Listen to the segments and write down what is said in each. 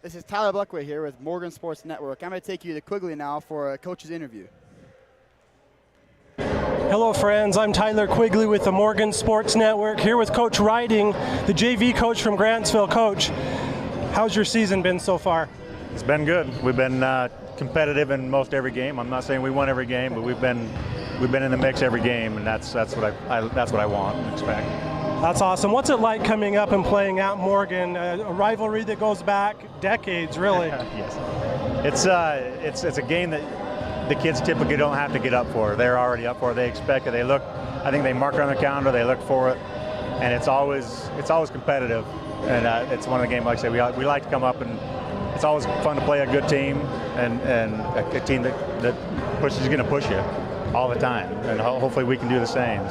This is Tyler Buckway here with Morgan Sports Network. I'm going to take you to Quigley now for a coach's interview. Hello friends, I'm Tyler Quigley with the Morgan Sports Network, here with Coach Riding, the JV coach from Grantsville. Coach, how's your season been so far? It's been good. We've been competitive in most every game. I'm not saying we won every game, but we've been in the mix every game, and that's what I want and expect. That's awesome. What's it like coming up and playing at Morgan, a rivalry that goes back decades, really? Yes. It's a game that the kids typically don't have to get up for. They're already up for it. They expect it. They look. I think they mark it on the calendar. They look for it, and it's always competitive. And it's one of the games, like I say, we like to come up, and it's always fun to play a good team and a team that is going to push you all the time. And hopefully we can do the same.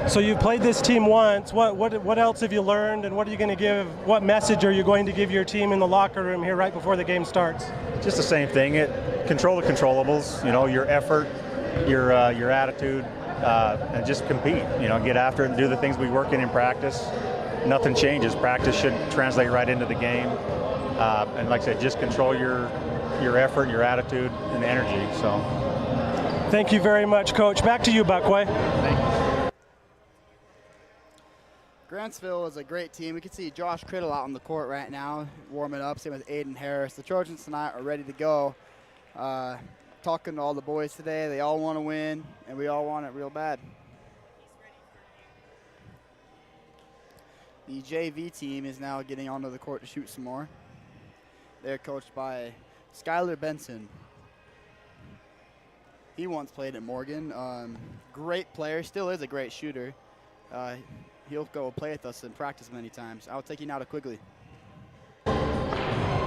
So you've played this team once. What else have you learned, and what are you going to give? What message are you going to give your team in the locker room here right before the game starts? Just the same thing. Control the controllables. You know, your effort, your attitude, and just compete. You know, get after it and do the things we work in practice. Nothing changes. Practice should translate right into the game. And like I said, just control your effort, your attitude, and energy. So. Thank you very much, Coach. Back to you, Buckway. Thank you. Grantsville is a great team. We can see Josh Criddle out on the court right now, warming up. Same with Aiden Harris. The Trojans tonight are ready to go. Talking to all the boys today, they all want to win, and we all want it real bad. The JV team is now getting onto the court to shoot some more. They're coached by Skylar Benson. He once played at Morgan. Great player, still is a great shooter. He'll go play with us and practice many times. I'll take you now to Quigley.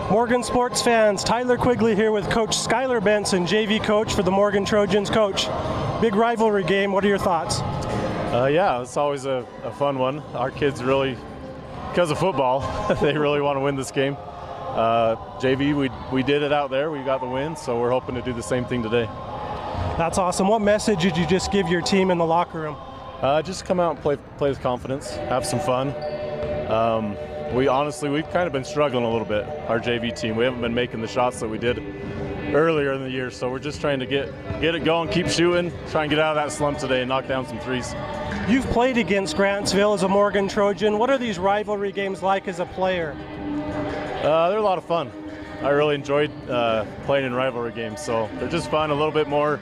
Morgan sports fans, Tyler Quigley here with Coach Skylar Benson, JV coach for the Morgan Trojans. Coach, big rivalry game. What are your thoughts? Yeah, it's always a fun one. Our kids really, because of football, they really want to win this game. JV, we did it out there. We got the win, so we're hoping to do the same thing today. That's awesome. What message did you just give your team in the locker room? Just come out and play with confidence, have some fun. We've kind of been struggling a little bit, our JV team. We haven't been making the shots that we did earlier in the year, so we're just trying to get it going, keep shooting, try and get out of that slump today and knock down some threes. You've played against Grantsville as a Morgan Trojan. What are these rivalry games like as a player? They're a lot of fun. I really enjoyed playing in rivalry games, so they're just fun, a little bit more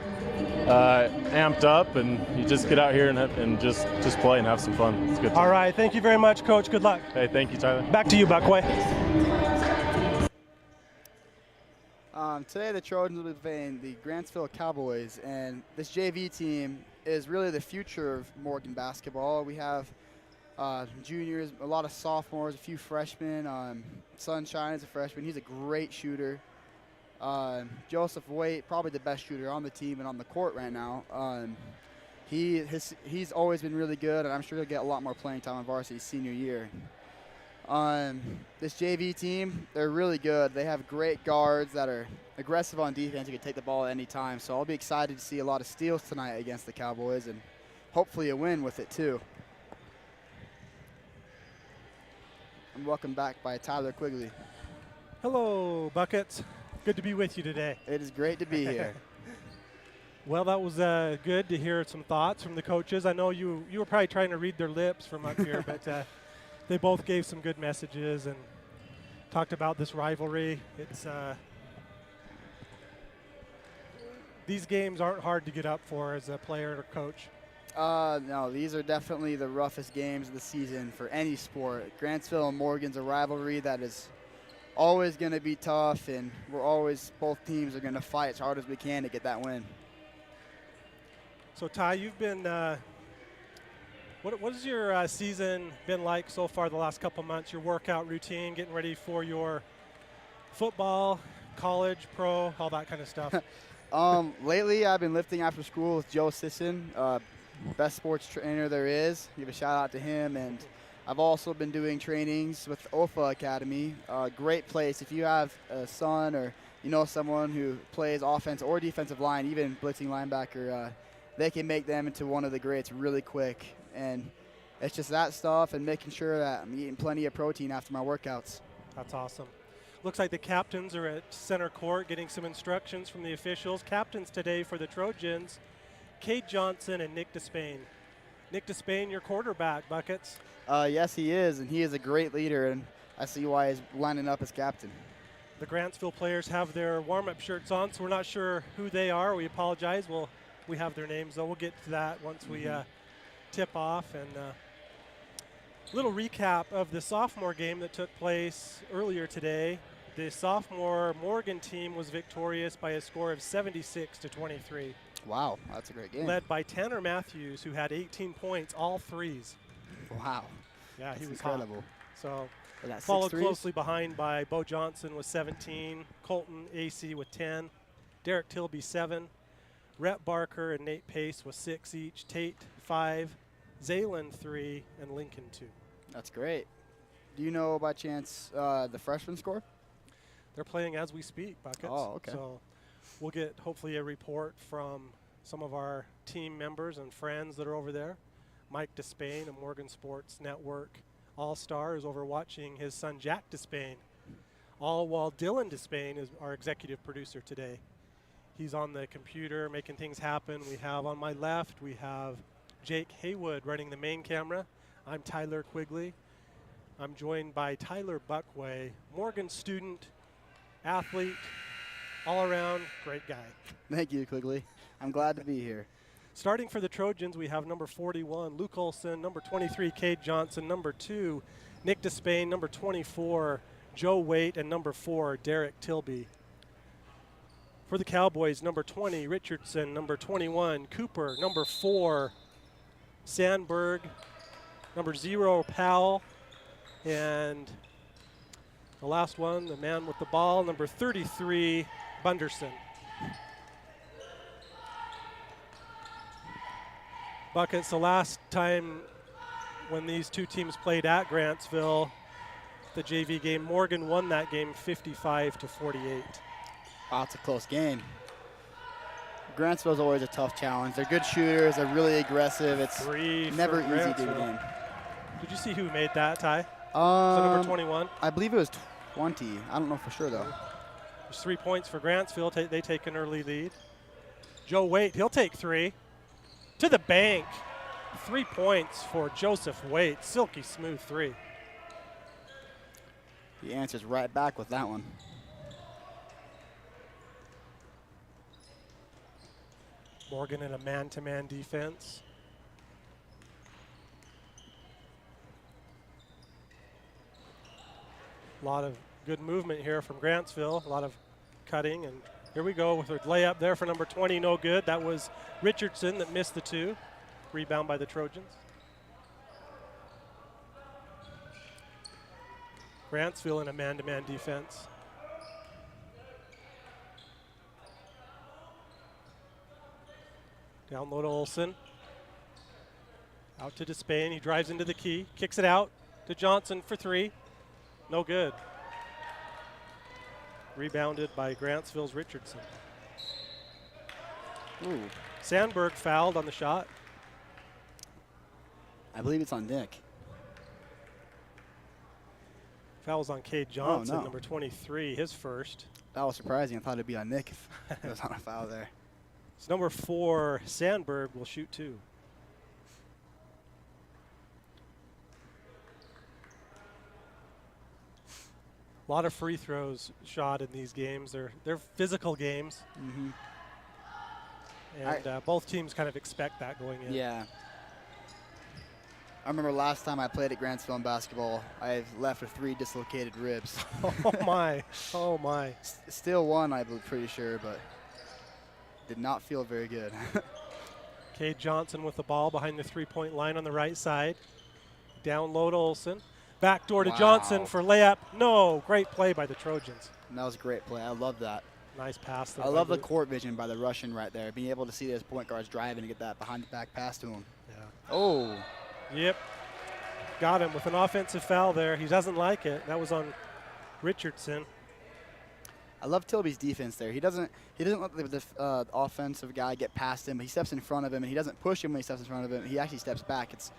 amped up, and you just get out here and just play and have some fun. It's good. All right, thank you very much, Coach. Good luck. Hey, thank you, Tyler. Back to you, Buckway. Today the Trojans will be playing the Grantsville Cowboys, and this JV team is really the future of Morgan basketball. We have juniors, a lot of sophomores, a few freshmen. Sunshine is a freshman. He's a great shooter. Joseph Waite, probably the best shooter on the team and on the court right now. He's always been really good, and I'm sure he'll get a lot more playing time in varsity senior year. This JV team, they're really good. They have great guards that are aggressive on defense. You can take the ball at any time. So I'll be excited to see a lot of steals tonight against the Cowboys, and hopefully a win with it too. I'm welcomed back by Tyler Quigley. Hello, Buckets. Good to be with you today. It is great to be here. Well, that was good to hear some thoughts from the coaches. I know you were probably trying to read their lips from up here, but they both gave some good messages and talked about this rivalry. It's these games aren't hard to get up for as a player or coach. No, these are definitely the roughest games of the season for any sport. Grantsville and Morgan's a rivalry that is always going to be tough, and both teams are going to fight as hard as we can to get that win. So Ty, you've been what has your season been like so far the last couple months, your workout routine, getting ready for your football, college, pro, all that kind of stuff? Lately I've been lifting after school with Joe Sisson, best sports trainer there is. Give a shout out to him. And I've also been doing trainings with OFA Academy. Great place if you have a son or you know someone who plays offense or defensive line, even blitzing linebacker. They can make them into one of the greats really quick. And it's just that stuff and making sure that I'm eating plenty of protein after my workouts. That's awesome. Looks like the captains are at center court getting some instructions from the officials. Captains today for the Trojans, Cade Johnson and Nick Despain. Nick Despain, your quarterback, Buckets. Yes, he is, and he is a great leader, and I see why he's lining up as captain. The Grantsville players have their warm-up shirts on, so we're not sure who they are. We apologize. We have their names, though. We'll get to that once we tip off. And little recap of the sophomore game that took place earlier today. The sophomore Morgan team was victorious by a score of 76-23. Wow, that's a great game. Led by Tanner Matthews, who had 18 points, all threes. Wow. Yeah, that's he was incredible. hot. So They got 6 followed threes? closely behind by Bo Johnson with 17, Colton AC with 10, Derek Tilby 7, Rhett Barker and Nate Pace with 6 each, Tate 5, Zaylen 3, and Lincoln 2. That's great. Do you know by chance the freshman score? They're playing as we speak, Buckets. Oh, okay. So we'll get hopefully a report from some of our team members and friends that are over there. Mike Despain of Morgan Sports Network All-Star is over watching his son Jack Despain, all while Dylan Despain is our executive producer today. He's on the computer making things happen. We have on my left, we have Jake Haywood running the main camera. I'm Tyler Quigley. I'm joined by Tyler Buckway, Morgan student, athlete, all around great guy. Thank you, Quigley. I'm glad to be here. Starting for the Trojans, we have number 41, Luke Olson, number 23, Cade Johnson, number 2, Nick Despain, number 24, Joe Waite, and number 4, Derek Tilby. For the Cowboys, number 20, Richardson, number 21, Cooper, number 4, Sandberg, number 0, Powell, and the last one, the man with the ball, number 33, Bunderson. Buckets, the last time when these two teams played at Grantsville, the JV game, Morgan won that game 55-48. Oh, it's a close game. Grantsville's always a tough challenge. They're good shooters. They're really aggressive. It's Three never for easy to Grantsville. win. Did you see who made that, Ty? Was it number 21? I believe it was 20. I don't know for sure, though. There's 3 points for Grantsville. They take an early lead. Joe Waite, he'll take 3. To the bank. 3 points for Joseph Waite. Silky smooth 3. He answers right back with that one. Morgan in a man-to-man defense. A lot of good movement here from Grantsville. A lot of cutting, and here we go with a layup there for number 20, no good. That was Richardson that missed the 2. Rebound by the Trojans. Grantsville in a man-to-man defense. Down low to Olson. Out to Despain. He drives into the key. Kicks it out to Johnson for 3. No good. Rebounded by Grantsville's Richardson. Ooh. Sandberg fouled on the shot. I believe it's on Nick. Fouls on Cade Johnson, no. number 23, his first. That was surprising. I thought it'd be on Nick if it was on a foul there. So number 4, Sandberg, will shoot 2. A lot of free throws shot in these games. They're physical games. Mm-hmm. And both teams kind of expect that going in. Yeah. I remember last time I played at Grantsville in basketball, I left with 3 dislocated ribs. Oh, my. Oh, my. Still won, I'm pretty sure, but did not feel very good. Cade Johnson with the ball behind the three-point line on the right side. Down low to Olson. Back door to Wow. Johnson for layup. No, great play by the Trojans. And that was a great play. I love that. Nice pass there. I by love the Luke. court vision by the Russian right there, being able to see those point guards driving and get that behind the back pass to him. Yeah. Oh, Yep. Got him with an offensive foul there. He doesn't like it. That was on Richardson. I love Tilby's defense there. He doesn't let the offensive guy get past him. He steps in front of him, and he doesn't push him when he steps in front of him. He actually steps back. It's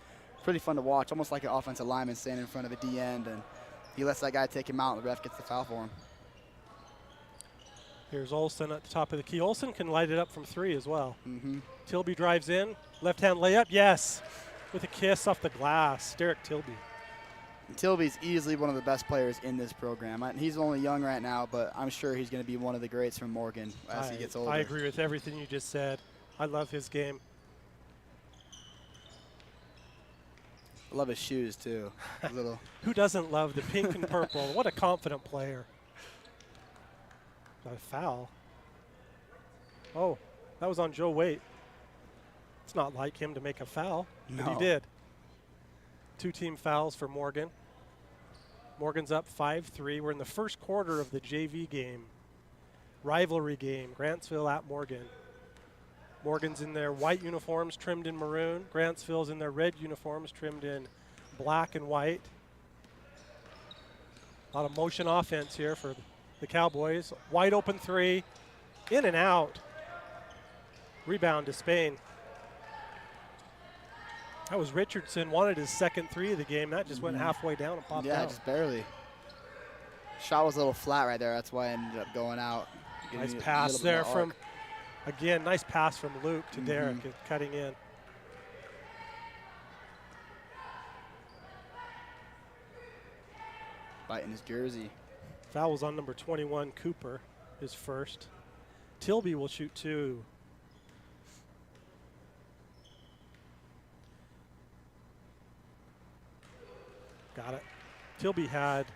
pretty fun to watch, almost like an offensive lineman standing in front of a D end, and he lets that guy take him out, and the ref gets the foul for him. Here's Olsen at the top of the key. Olsen can light it up from 3 as well. Mm-hmm. Tilby drives in. Left-hand layup, yes. With a kiss off the glass. Derek Tilby. Tilby's easily one of the best players in this program. He's only young right now, but I'm sure he's going to be one of the greats from Morgan as he gets older. I agree with everything you just said. I love his game. I love his shoes, too. Little. Who doesn't love the pink and purple? What a confident player. Got a foul. Oh, that was on Joe Waite. It's not like him to make a foul, but he did. 2 team fouls for Morgan. Morgan's up 5-3. We're in the first quarter of the JV game. Rivalry game, Grantsville at Morgan. Morgan's in their white uniforms trimmed in maroon. Grantsville's in their red uniforms trimmed in black and white. A lot of motion offense here for the Cowboys. Wide open 3, in and out. Rebound to Spain. That was Richardson, wanted his second 3 of the game. That just went halfway down and popped out. Yeah, just barely. Shot was a little flat right there. That's why it ended up going out. Nice pass there from, again, nice pass from Luke to Derek, cutting in. Biting his jersey. Foul was on number 21, Cooper, his first. Tilby will shoot 2. Got it. Tilby had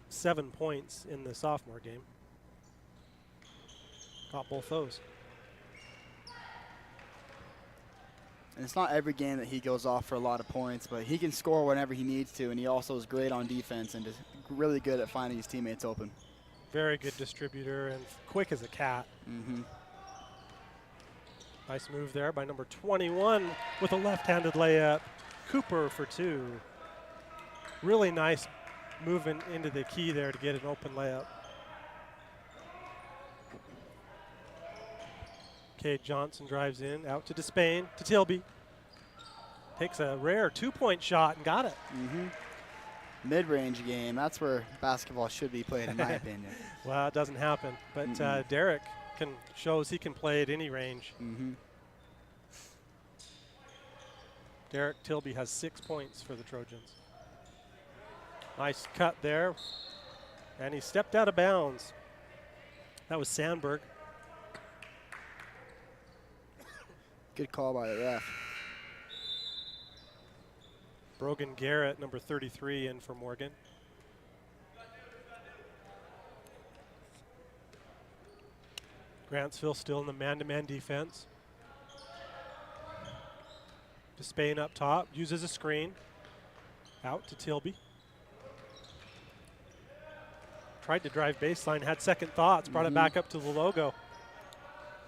7 points in the sophomore game. Got both those. And it's not every game that he goes off for a lot of points, but he can score whenever he needs to, and he also is great on defense and just really good at finding his teammates open. Very good distributor and quick as a cat. Mm-hmm. Nice move there by number 21 with a left-handed layup. Cooper for 2. Really nice moving into the key there to get an open layup. Cade Johnson drives in, out to Despain, to Tilby. Takes a rare 2-point shot and got it. Mid-range game, that's where basketball should be played, in my opinion. Well, it doesn't happen, but Derek shows he can play at any range. Derek Tilby has 6 points for the Trojans. Nice cut there, and he stepped out of bounds. That was Sandberg. Good call by the ref. Brogan Garrett, number 33, in for Morgan. Grantsville still in the man-to-man defense. Despain up top, uses a screen. Out to Tilby. Tried to drive baseline, had second thoughts, brought it back up to the logo.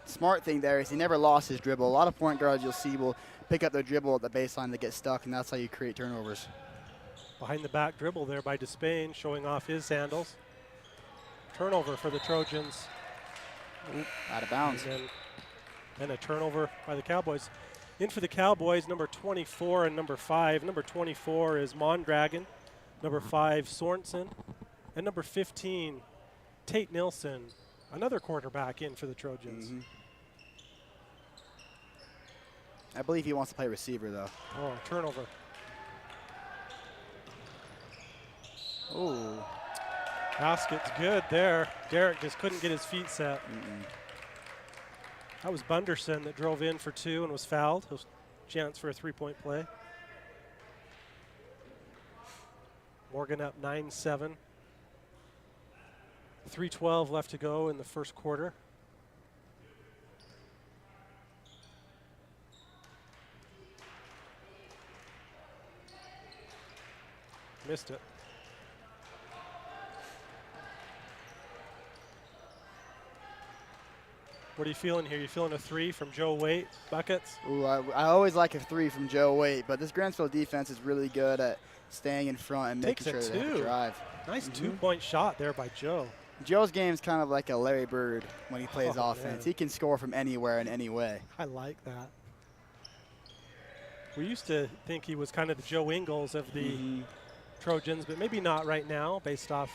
Smart thing there is he never lost his dribble. A lot of point guards you'll see will pick up their dribble at the baseline to get stuck, and that's how you create turnovers. Behind the back dribble there by Despain, showing off his sandals. Turnover for the Trojans. Out of bounds. And a turnover by the Cowboys. In for the Cowboys, number 24 and number 5. Number 24 is Mondragon. Number 5, Sorensen. And number 15, Tate Nilsson. Another quarterback in for the Trojans. I believe he wants to play receiver, though. Oh, turnover. Oh. Basket's good there. Derek just couldn't get his feet set. That was Bunderson that drove in for 2 and was fouled. It was a chance for a 3-point play. Morgan up 9-7. 3:12 left to go in the first quarter. Missed it. What are you feeling here? You feeling a 3 from Joe Waite? Buckets? Ooh, I always like a 3 from Joe Waite, but this Grantsville defense is really good at staying in front and making sure they have to drive. Nice 2-point shot there by Joe. Joe's game is kind of like a Larry Bird when he plays offense. Man. He can score from anywhere in any way. I like that. We used to think he was kind of the Joe Ingles of the Trojans, but maybe not right now based off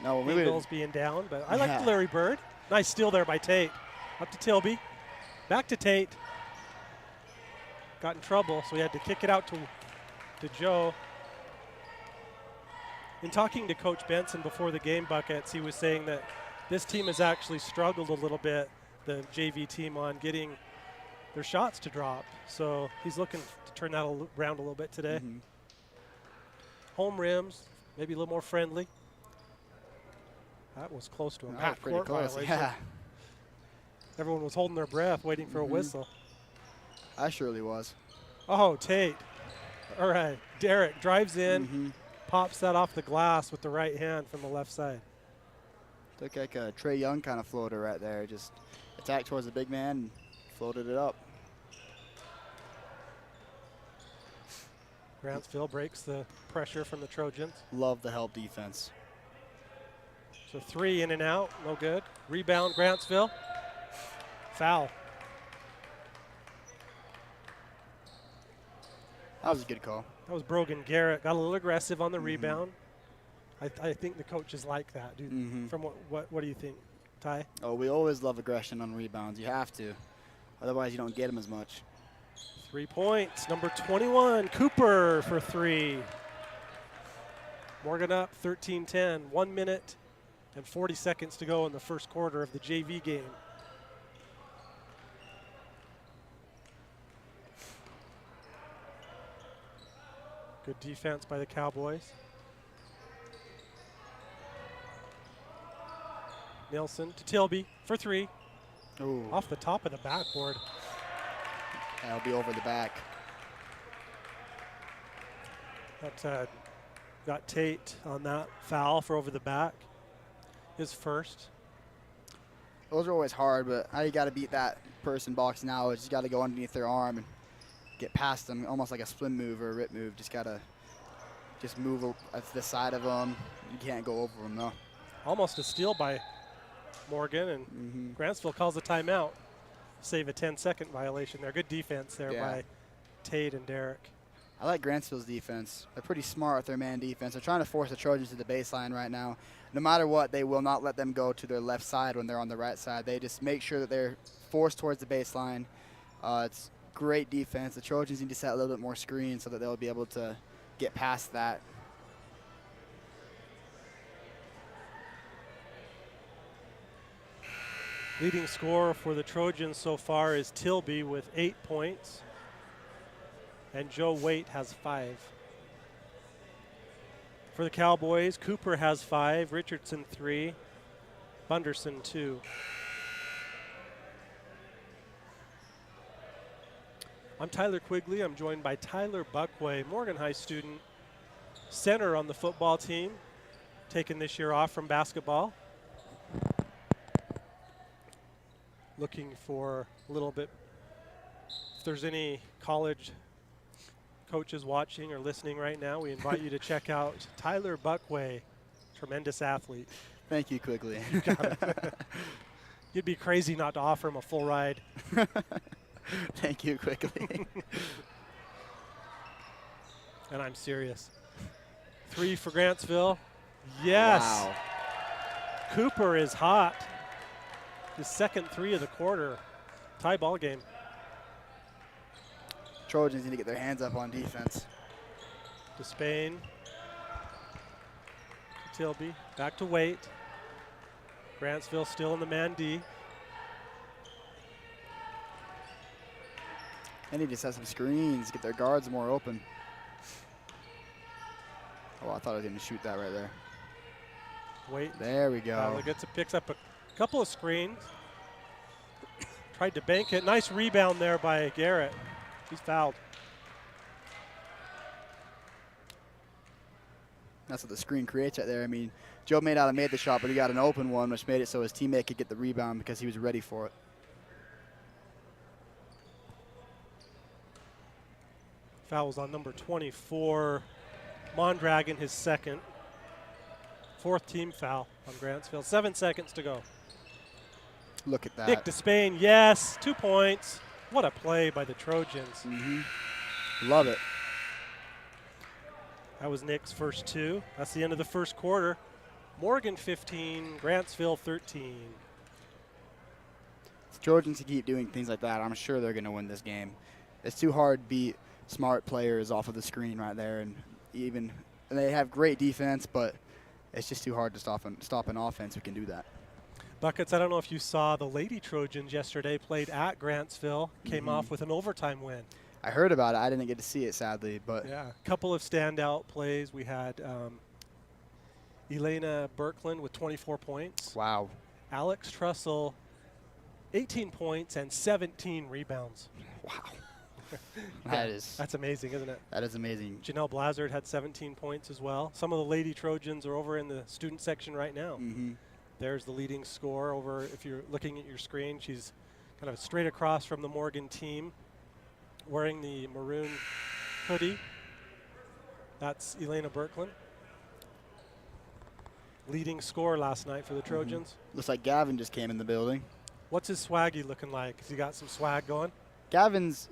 No, we Eagles being down. But I like Larry Bird. Nice steal there by Tate. Up to Tilby. Back to Tate. Got in trouble, so he had to kick it out to Joe. In talking to Coach Benson before the game, Buckets, he was saying that this team has actually struggled a little bit, the JV team, on getting their shots to drop. So he's looking to turn that around a little bit today. Mm-hmm. Home rims, maybe a little more friendly. That was close to a pretty backcourt close. violation. Yeah, Everyone was holding their breath, waiting for a whistle. I surely was. Oh, Tate. All right, Derek drives in, pops that off the glass with the right hand from the left side. Looked like a Trey Young kind of floater right there. Just attacked towards the big man and floated it up. Grantsville breaks the pressure from the Trojans. Love the help defense. So 3 in and out, no good. Rebound, Grantsville. Foul. That was a good call. That was Brogan Garrett. Got a little aggressive on the rebound. I think the coaches like that, dude. From what do you think, Ty? Oh, we always love aggression on rebounds. You have to. Otherwise, you don't get them as much. 3 points. Number 21, Cooper for 3. Morgan up 13-10. 1 minute and 40 seconds to go in the first quarter of the JV game. Good defense by the Cowboys. Nelson to Tilby for 3. Ooh, Off the top of the backboard. that'll be over the back. That got Tate on that foul for over the back. His first. Those are always hard, but how you got to beat that person boxing out is you got to go underneath their arm and get past them, almost like a spin move or a rip move. Just got to move to the side of them. You can't go over them, though. Almost a steal by Morgan, and Grantsville calls a timeout. Save a 10-second violation there. Good defense there by Tate and Derek. I like Grantsville's defense. They're pretty smart with their man defense. They're trying to force the Trojans to the baseline right now. No matter what, they will not let them go to their left side when they're on the right side. They just make sure that they're forced towards the baseline. It's great defense. The Trojans need to set a little bit more screen so that they'll be able to get past that. Leading scorer for the Trojans so far is Tilby with 8 points, and Joe Waite has 5. For the Cowboys, Cooper has 5, Richardson 3, Bunderson 2. I'm Tyler Quigley. I'm joined by Tyler Buckway, Morgan High student, center on the football team, taken this year off from basketball. Looking for a little bit, if there's any college coaches watching or listening right now, we invite you to check out Tyler Buckway, tremendous athlete. Thank you, Quigley. You'd be crazy not to offer him a full ride. Thank you, Quigley. And I'm serious. 3 for Grantsville. Yes. Wow. Cooper is hot. His second 3 of the quarter. Tie ball game. Trojans need to get their hands up on defense. To Spain. To Tilby. Back to Waite. Grantsville still in the man D. They need to set some screens, get their guards more open. Oh, I thought I was going to shoot that right there. Waite. There we go. Picks up a couple of screens. Tried to bank it. Nice rebound there by Garrett. He's fouled. That's what the screen creates right there. I mean, Joe may not have made the shot, but he got an open one, which made it so his teammate could get the rebound because he was ready for it. Foul was on number 24. Mondragon, his second. 4th team foul on Grantsville. 7 seconds to go. Look at that. Dick to Spain, yes, 2 points. What a play by the Trojans. Love it. That was Nick's first two. That's the end of the first quarter. Morgan 15, Grantsville 13. If Trojans keep doing things like that, I'm sure they're going to win this game. It's too hard to beat smart players off of the screen right there, and they have great defense, but it's just too hard to stop an offense who can do that. Buckets, I don't know if you saw the Lady Trojans yesterday played at Grantsville, came off with an overtime win. I heard about it. I didn't get to see it, sadly, but yeah, a couple of standout plays. We had Elena Birkland with 24 points. Wow. Alex Trussell, 18 points and 17 rebounds. Wow. That's amazing, isn't it? That is amazing. Janelle Blazard had 17 points as well. Some of the Lady Trojans are over in the student section right now. Mm-hmm. There's the leading scorer over, if you're looking at your screen. She's kind of straight across from the Morgan team, wearing the maroon hoodie. That's Elena Birkland. Leading scorer last night for the Trojans. Looks like Gavin just came in the building. What's his swaggy looking like? Has he got some swag going? Gavin's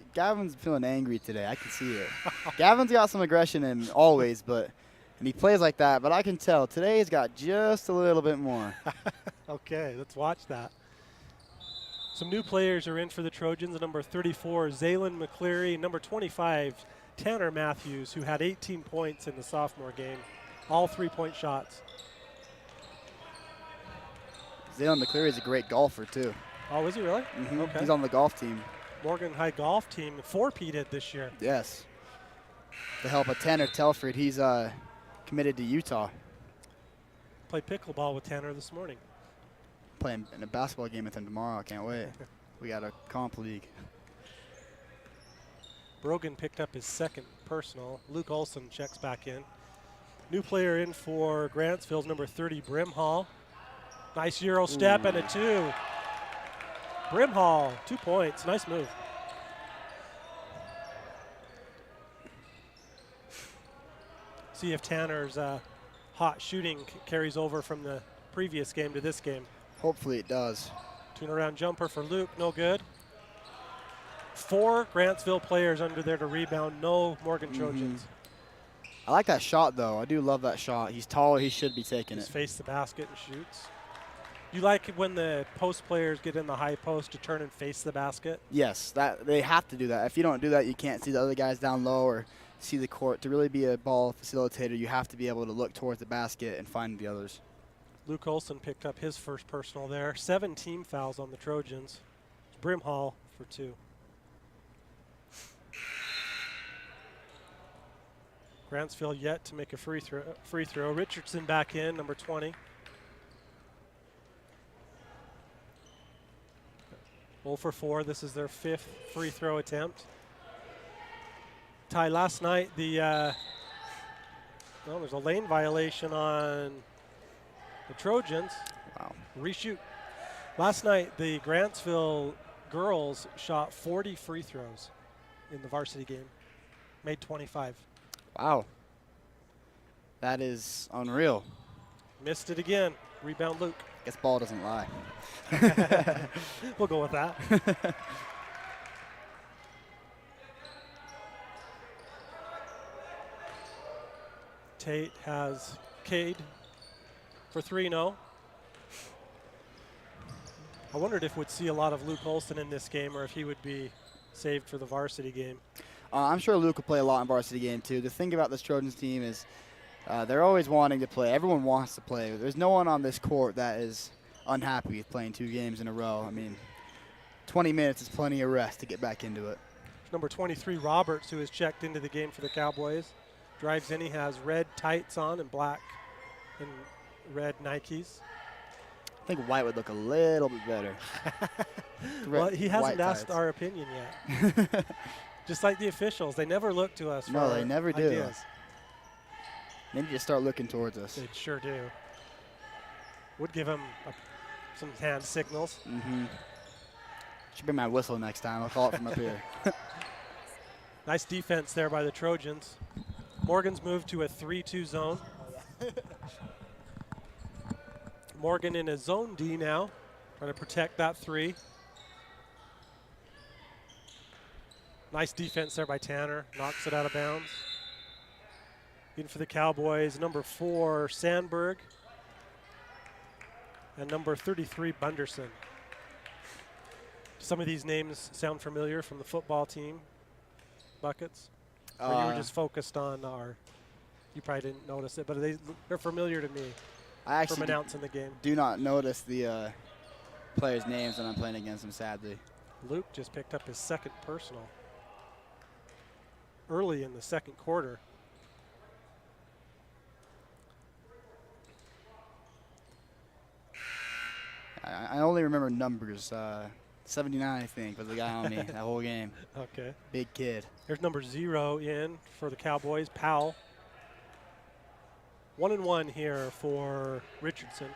feeling angry today. I can see it. Gavin's got some aggression in him always, and he plays like that. But I can tell today he's got just a little bit more. Okay, let's watch that. Some new players are in for the Trojans. Number 34, Zaylin McCleary. Number 25, Tanner Matthews, who had 18 points in the sophomore game. All 3-point shots. Zaylin McCleary is a great golfer, too. Oh, is he really? Mm-hmm. Okay. He's on the golf team. Morgan High golf team, 4-peated this year. Yes. To help Tanner Telford, he's committed to Utah. Played pickleball with Tanner this morning. Playing in a basketball game with him tomorrow. I can't wait. We got a comp league. Brogan picked up his second personal. Luke Olson checks back in. New player in for Grantsville's number 30, Brimhall. Nice Euro step and a 2. Brimhall, 2 points. Nice move. See if Tanner's hot shooting carries over from the previous game to this game. Hopefully it does. Turnaround jumper for Luke, no good. 4 Grantsville players under there to rebound, no Morgan Trojans. I like that shot, though. I do love that shot. He's taller. He should be taking Just it. face the basket and shoots. You like it when the post players get in the high post to turn and face the basket? Yes, they have to do that. If you don't do that, you can't see the other guys down low or see the court. To really be a ball facilitator, you have to be able to look towards the basket and find the others. Luke Olson picked up his first personal there. 7 team fouls on the Trojans. Brimhall for 2. Grantsville yet to make a free throw. Richardson back in, number 20. 0 for 4. This is their 5th free throw attempt. Ty, last night there's a lane violation on the Trojans. Wow. Reshoot. Last night the Grantsville girls shot 40 free throws in the varsity game. Made 25. Wow. That is unreal. Missed it again. Rebound Luke. Guess ball doesn't lie. We'll go with that. Tate has Cade for 3-0. I wondered if we'd see a lot of Luke Olson in this game or if he would be saved for the varsity game. I'm sure Luke will play a lot in varsity game, too. The thing about this Trojans team is they're always wanting to play. Everyone wants to play. There's no one on this court that is unhappy with playing 2 games in a row. I mean, 20 minutes is plenty of rest to get back into it. Number 23, Roberts, who has checked into the game for the Cowboys. Drives in, he has red tights on and black and red Nikes. I think white would look a little bit better. Well, he hasn't asked tights. our opinion yet. Just like the officials, they never look to us for No, they never do. ideas. They need to start looking towards us. They sure do. Would give him some hand signals. Should bring my whistle next time. I'll call it from up here. Nice defense there by the Trojans. Morgan's moved to a 3-2 zone. Morgan in a zone D now, trying to protect that 3. Nice defense there by Tanner, knocks it out of bounds. In for the Cowboys, number 4, Sandberg, and number 33, Bunderson. Some of these names sound familiar from the football team, Buckets? Or you were just focused on you probably didn't notice it, but they're familiar to me I actually from announcing the game. do not notice the players' names when I'm playing against them, sadly. Luke just picked up his second personal early in the second quarter. I only remember numbers. 79, I think, was the guy on me that whole game. Okay. Big kid. There's number 0 in for the Cowboys, Powell. 1-1 here for Richardson.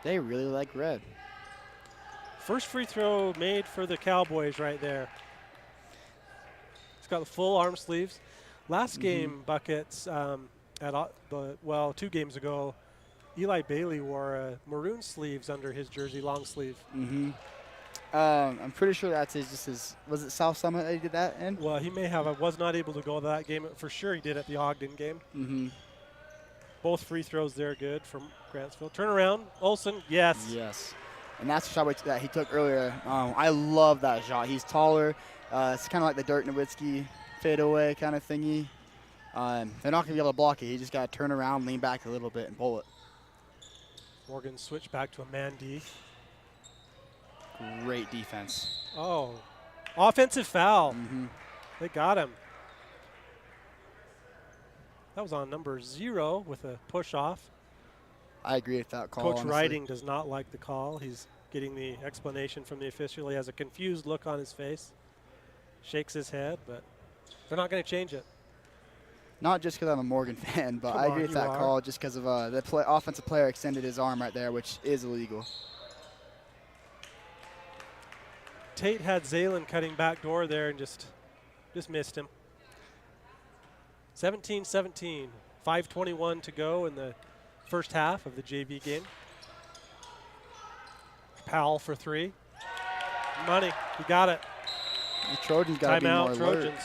They really like red. First free throw made for the Cowboys right there. It's got the full arm sleeves. Last game, Buckets, 2 games ago, Eli Bailey wore maroon sleeves under his jersey, long sleeve. I'm pretty sure that's his, was it South Summit that he did that in? Well, he may have. I was not able to go to that game. For sure he did at the Ogden game. Both free throws there good from Grantsville. Turnaround, Olsen, yes. Yes. And that's the shot that he took earlier. I love that shot. He's taller. It's kind of like the Dirk Nowitzki fadeaway kind of thingy. They're not going to be able to block it. He just got to turn around, lean back a little bit, and pull it. Morgan switched back to a man D. Great defense. Oh, offensive foul. They got him. That was on number 0 with a push off. I agree with that call. Coach Riding does not like the call. He's getting the explanation from the official. He has a confused look on his face. Shakes his head, but they're not going to change it. Not just because I'm a Morgan fan, but I agree with that call just because of the offensive player extended his arm right there, which is illegal. Tate had Zalen cutting back door there and just missed him. 17-17, 5:21 to go in the first half of the JV game. Powell for 3. Money, he got it. The Trojans got to be more Timeout, alert. Trojans.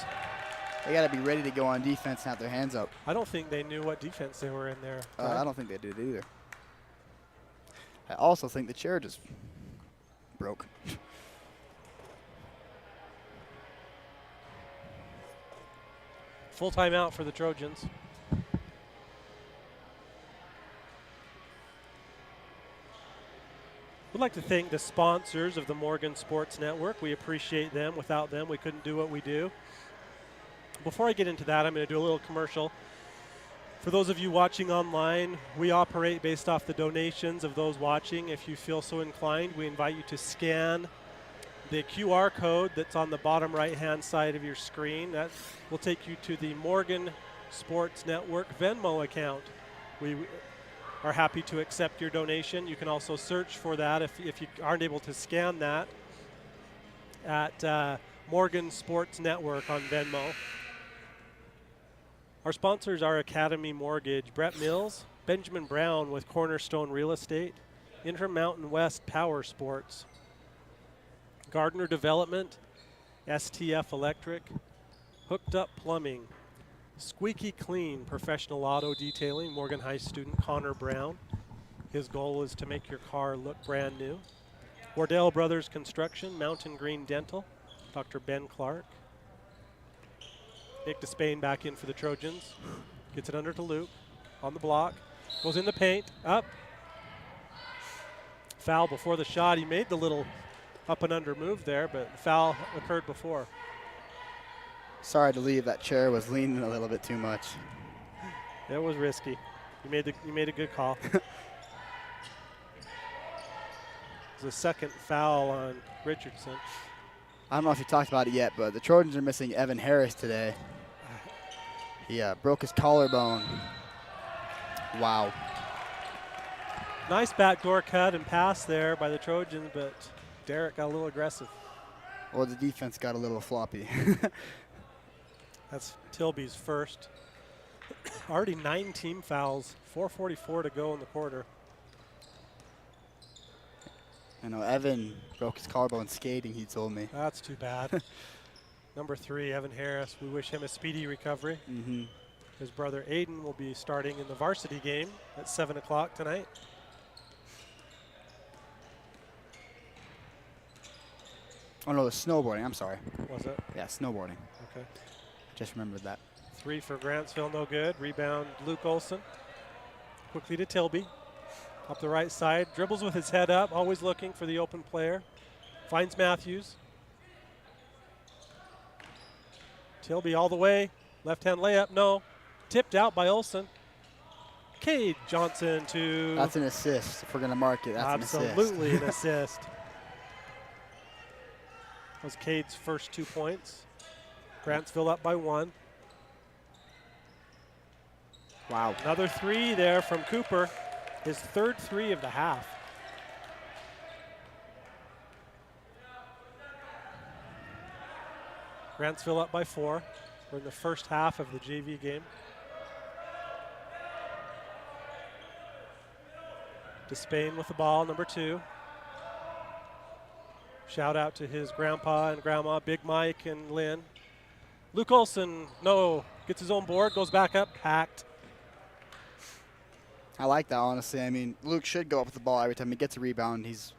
They got to be ready to go on defense and have their hands up. I don't think they knew what defense they were in there. I don't think they did either. I also think the chair just broke. Full timeout for the Trojans. We'd like to thank the sponsors of the Morgan Sports Network. We appreciate them. Without them, we couldn't do what we do. Before I get into that, I'm going to do a little commercial. For those of you watching online, we operate based off the donations of those watching. If you feel so inclined, we invite you to scan the QR code that's on the bottom right-hand side of your screen. That will take you to the Morgan Sports Network Venmo account. We are happy to accept your donation. You can also search for that if you aren't able to scan that at Morgan Sports Network on Venmo. Our sponsors are Academy Mortgage, Brett Mills, Benjamin Brown with Cornerstone Real Estate, Intermountain West Power Sports, Gardner Development, STF Electric, Hooked Up Plumbing, Squeaky Clean Professional Auto Detailing, Morgan High student Connor Brown. His goal is to make your car look brand new. Wardell Brothers Construction, Mountain Green Dental, Dr. Ben Clark. Nick Despain back in for the Trojans. Gets it under to Luke. On the block. Goes in the paint. Up. Foul before the shot. He made the little up and under move there, but the foul occurred before. Sorry to leave. That chair was leaning a little bit too much. It was risky. You made a good call. It's the second foul on Richardson. I don't know if you talked about it yet, but the Trojans are missing Evan Harris today. He broke his collarbone. Wow. Nice backdoor cut and pass there by the Trojans, but Derek got a little aggressive. Well, the defense got a little floppy. That's Tilby's first. Already 9 team fouls, 4:44 to go in the quarter. I know Evan broke his collarbone skating, he told me. That's too bad. Number 3, Evan Harris. We wish him a speedy recovery. His brother Aiden will be starting in the varsity game at 7 o'clock tonight. Oh no, the snowboarding. I'm sorry. Was it? Yeah, snowboarding. Okay. Just remembered that. 3 for Grantsville, no good. Rebound, Luke Olson. Quickly to Tilby. Up the right side, dribbles with his head up, always looking for the open player. Finds Matthews. Tilby all the way. Left-hand layup, no. Tipped out by Olson. Cade Johnson to... That's an assist. If we're going to mark it, that's absolutely an assist. an assist. That was Cade's first 2 points. Grantsville up by 1. Wow. Another 3 there from Cooper. His third 3 of the half. Grantsville up by 4. We're in the first half of the JV game. Despain with the ball, number 2. Shout out to his grandpa and grandma, Big Mike and Lynn. Luke Olson, no, gets his own board, goes back up, hacked. I like that, honestly. I mean, Luke should go up with the ball every time he gets a rebound. He's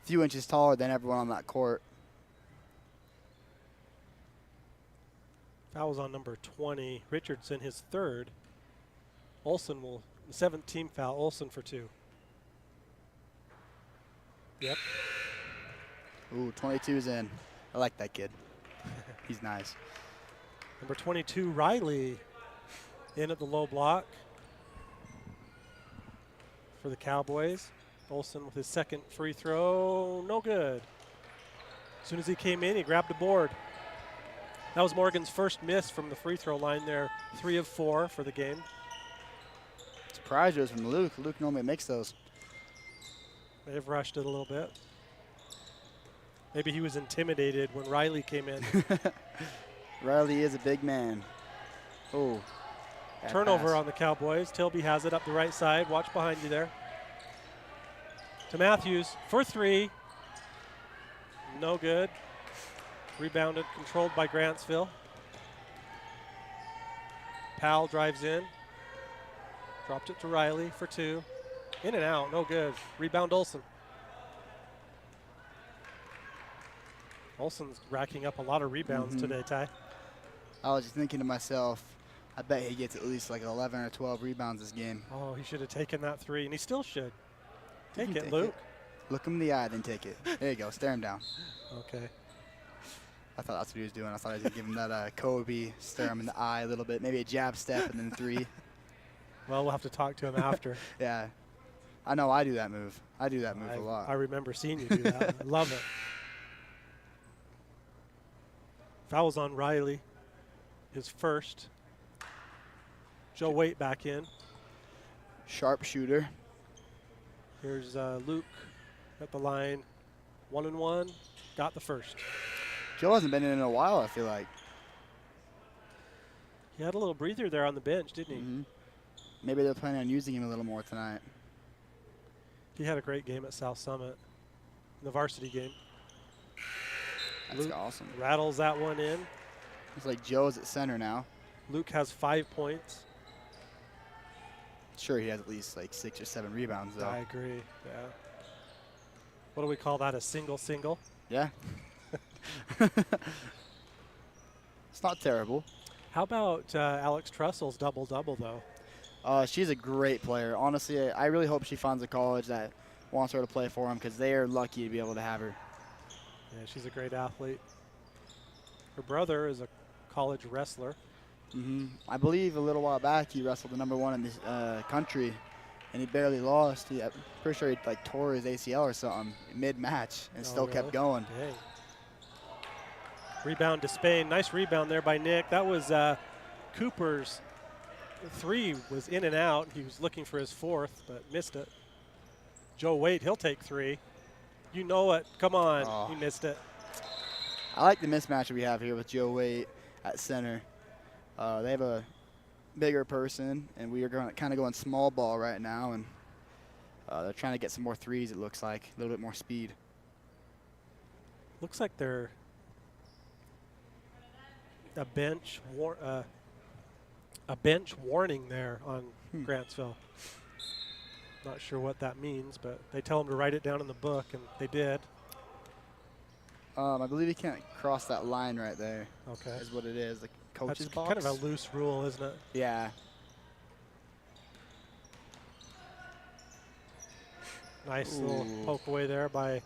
a few inches taller than everyone on that court. Foul was on number 20. Richardson, his third. Olson will, the 7th team foul, Olson for 2. Yep. Ooh, 22's in. I like that kid. He's nice. Number 22, Riley, in at the low block for the Cowboys. Olson with his second free throw, no good. As soon as he came in, he grabbed the board. That was Morgan's first miss from the free throw line there, 3 of 4 for the game. Surprise was from Luke. Luke normally makes those. They've rushed it a little bit. Maybe he was intimidated when Riley came in. Riley is a big man. Oh. Turnover on the Cowboys. Tilby has it up the right side. Watch behind you there. To Matthews for 3. No good. Rebounded, controlled by Grantsville. Powell drives in. Dropped it to Riley for 2. In and out, no good. Rebound Olson. Olson's racking up a lot of rebounds today, Ty. I was just thinking to myself, I bet he gets at least like 11 or 12 rebounds this game. Oh, he should have taken that 3, and he still should. You Take can it, Luke. Look him in the eye, then take it. There you go, stare him down. Okay. I thought that's what he was doing. I thought I was going to give him that Kobe, stare him in the eye a little bit, maybe a jab step and then 3. Well, we'll have to talk to him after. Yeah. I know I do that move. I do that move a lot. I remember seeing you do that. I love it. Foul's on Riley, his first. Joe Waite back in. Sharp shooter. Here's Luke at the line. 1-and-1. Got the first. Joe hasn't been in a while, I feel like. He had a little breather there on the bench, didn't he? Maybe they're planning on using him a little more tonight. He had a great game at South Summit, in the varsity game. That's Luke awesome. rattles that one in. It's like Joe's at center now. Luke has 5 points. Sure, he has at least like 6 or 7 rebounds, though. I agree, yeah. What do we call that, a single-single? Yeah. It's not terrible. How about Alex Trussel's double-double, though? She's a great player. Honestly, I really hope she finds a college that wants her to play for them because they are lucky to be able to have her. Yeah, she's a great athlete. Her brother is a college wrestler. I believe a little while back he wrestled the #1 in this country, and he barely lost. I'm pretty sure he like tore his ACL or something mid-match and still kept going. Dang. Rebound to Spain. Nice rebound there by Nick. That was Cooper's 3 was in and out. He was looking for his 4th, but missed it. Joe Waite, he'll take 3. You know it. Come on. Oh. He missed it. I like the mismatch that we have here with Joe Waite at center. They have a bigger person, and we are kind of going small ball right now, and they're trying to get some more 3s, it looks like, a little bit more speed. Looks like they're a bench a bench warning there on Grantsville. Not sure what that means, but they tell them to write it down in the book, and they did. I believe you can't cross that line right there. Okay. Is what it is. The coach's That's box. kind of a loose rule, isn't it? Yeah. Nice little poke away there by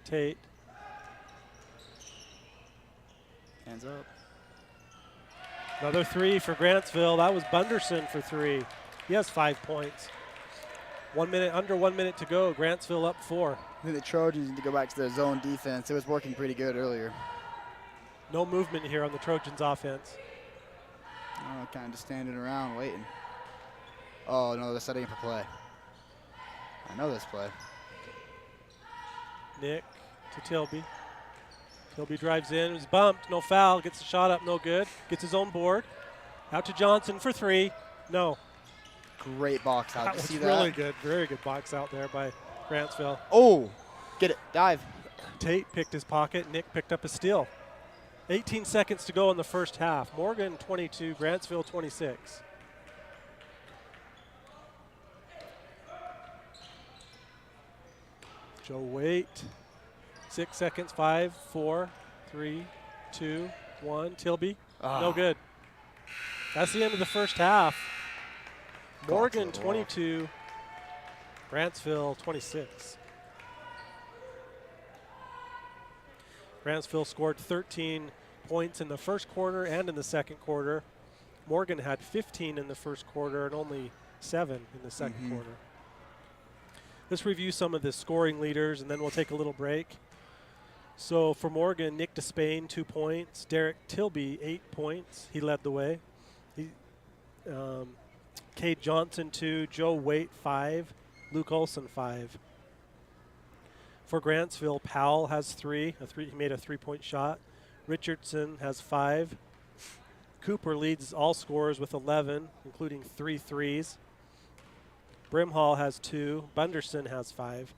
Tate. Hands up. Another 3 for Grantsville. That was Bunderson for 3. He has 5 points. Under 1 minute to go. Grantsville up 4. I think the Trojans need to go back to their zone defense. It was working pretty good earlier. No movement here on the Trojans offense. Oh, kind of just standing around waiting. Oh, no, they're setting up a play. I know this play. Nick to Tilby. Tilby drives in, was bumped, no foul, gets the shot up, no good. Gets his own board. Out to Johnson for 3. No. Great box out. That Did you was see that? really good. Very good box out there by Grantsville. Oh, get it. Dive. Tate picked his pocket. Nick picked up a steal. 18 seconds to go in the first half. Morgan 22, Grantsville 26. Joe Waite. 6 seconds. 5, 4, 3, 2, 1. Tilby. No good. That's the end of the first half. Morgan 22, Grantsville 26. Grantsville scored 13 points in the first quarter and in the second quarter. Morgan had 15 in the first quarter and only 7 in the second quarter. Let's review some of the scoring leaders, and then we'll take a little break. So for Morgan, Nick Despain, 2 points. Derek Tilby, 8 points. He led the way. Cade Johnson, 2. Joe Waite, 5. Luke Olson, 5. For Grantsville, Powell has 3. He made a 3-point shot. Richardson has 5. Cooper leads all scorers with 11, including 3 threes. Brimhall has 2. Bunderson has 5.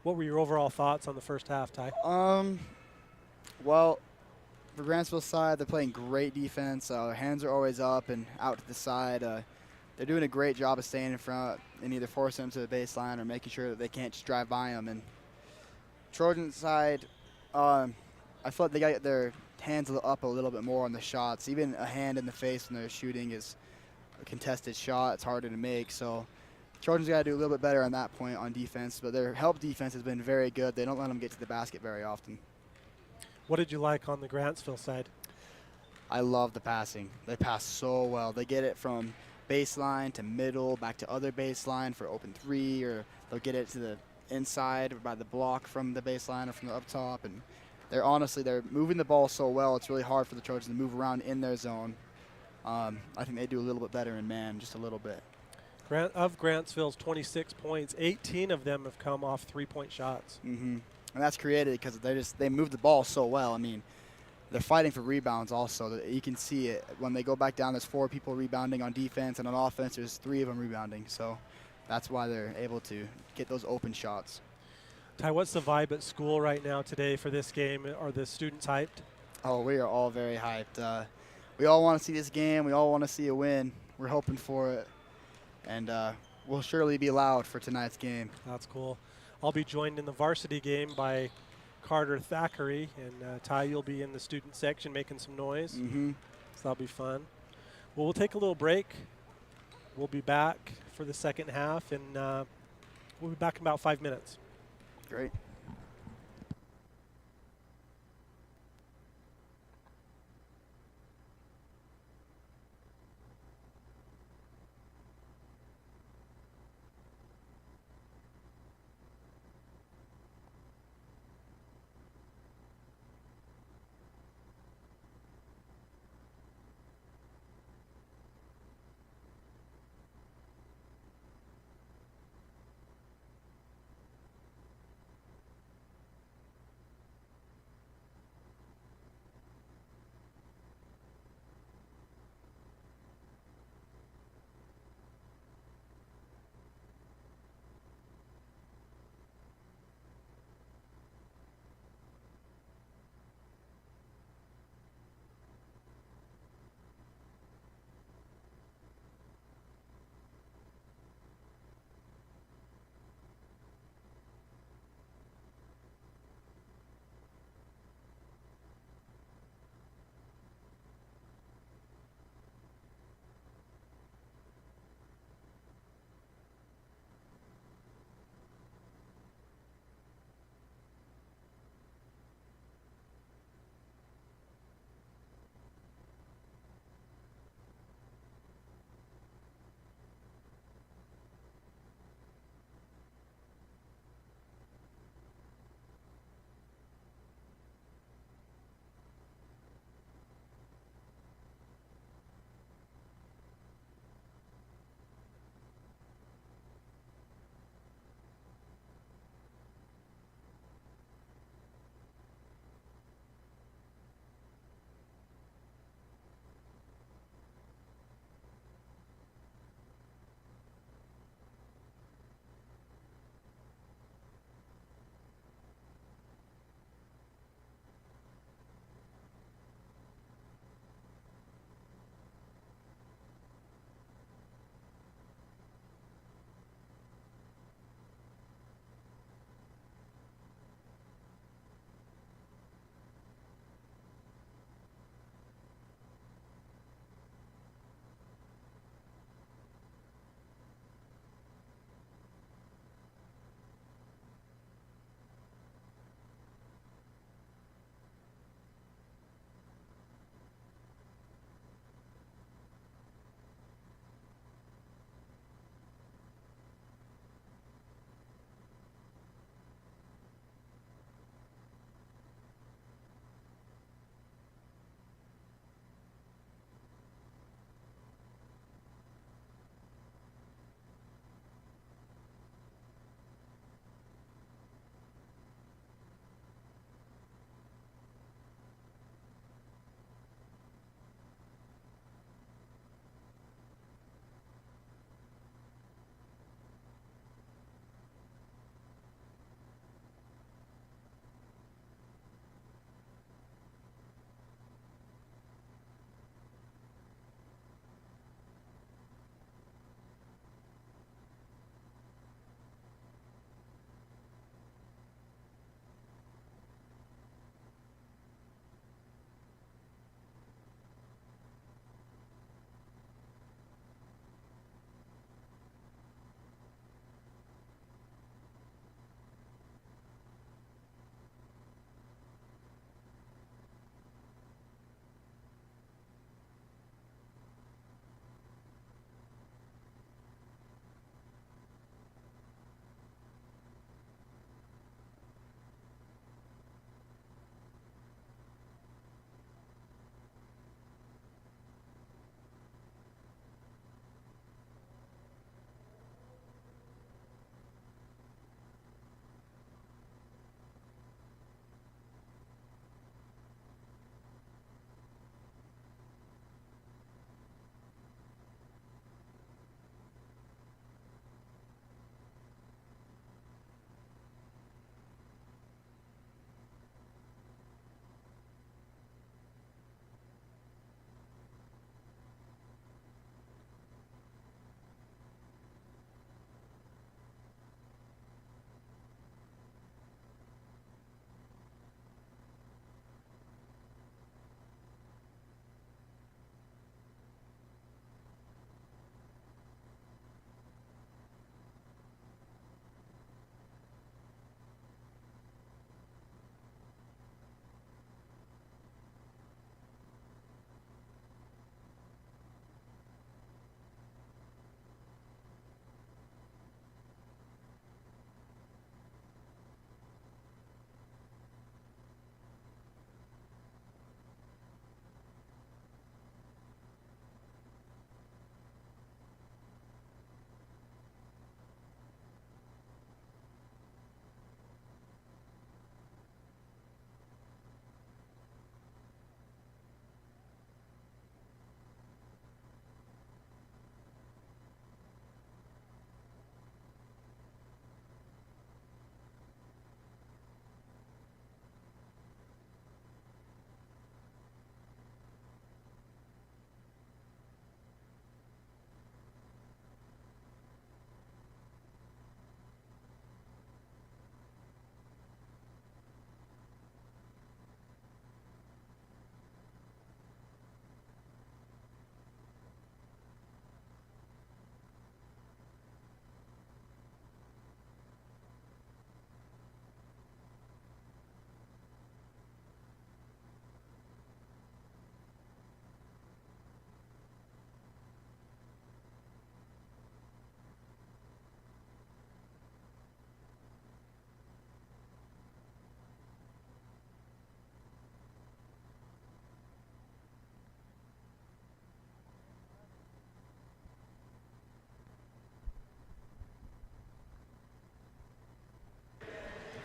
What were your overall thoughts on the first half, Ty? Well, for Grantsville's side, they're playing great defense. Their hands are always up and out to the side. They're doing a great job of staying in front and either forcing them to the baseline or making sure that they can't just drive by them. And Trojan side, I feel like they got their hands up a little bit more on the shots. Even a hand in the face when they're shooting is a contested shot. It's harder to make. So Trojans got to do a little bit better on that point on defense. But their help defense has been very good. They don't let them get to the basket very often. What did you like on the Grantsville side? I love the passing. They pass so well. They get it from baseline to middle, back to other baseline for open 3, or they'll get it to the inside by the block from the baseline or from the up top. And they're moving the ball so well, it's really hard for the Trojans to move around in their zone. I think they do a little bit better in man, just a little bit. Of Grantsville's 26 points, 18 of them have come off 3-point shots. And that's created because they move the ball so well. I mean, they're fighting for rebounds also. You can see it. When they go back down, there's 4 people rebounding on defense, and on offense, there's 3 of them rebounding. So that's why they're able to get those open shots. Ty, what's the vibe at school right now today for this game? Are the students hyped? Oh, we are all very hyped. We all want to see this game. We all want to see a win. We're hoping for it. And we'll surely be loud for tonight's game. That's cool. I'll be joined in the varsity game by Carter Thackeray, and Ty, you'll be in the student section making some noise. So that'll be fun. Well, we'll take a little break. We'll be back for the second half, and we'll be back in about 5 minutes. Great.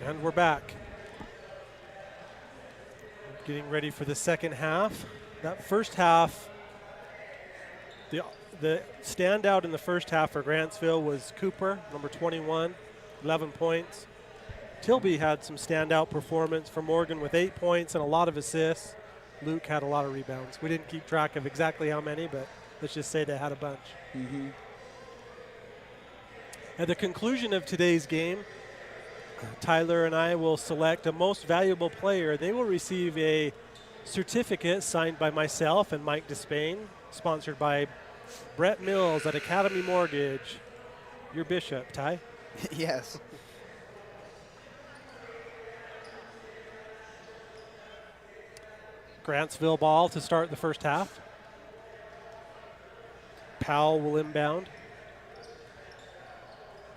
And we're back. Getting ready for the second half. That first half, the standout in the first half for Grantsville was Cooper, number 21, 11 points. Tilby had some standout performance for Morgan with 8 points and a lot of assists. Luke had a lot of rebounds. We didn't keep track of exactly how many, but let's just say they had a bunch. At the conclusion of today's game, Tyler and I will select a most valuable player. They will receive a certificate signed by myself and Mike Despain, sponsored by Brett Mills at Academy Mortgage. Your bishop, Ty. Yes. Grantsville ball to start the first half. Powell will inbound.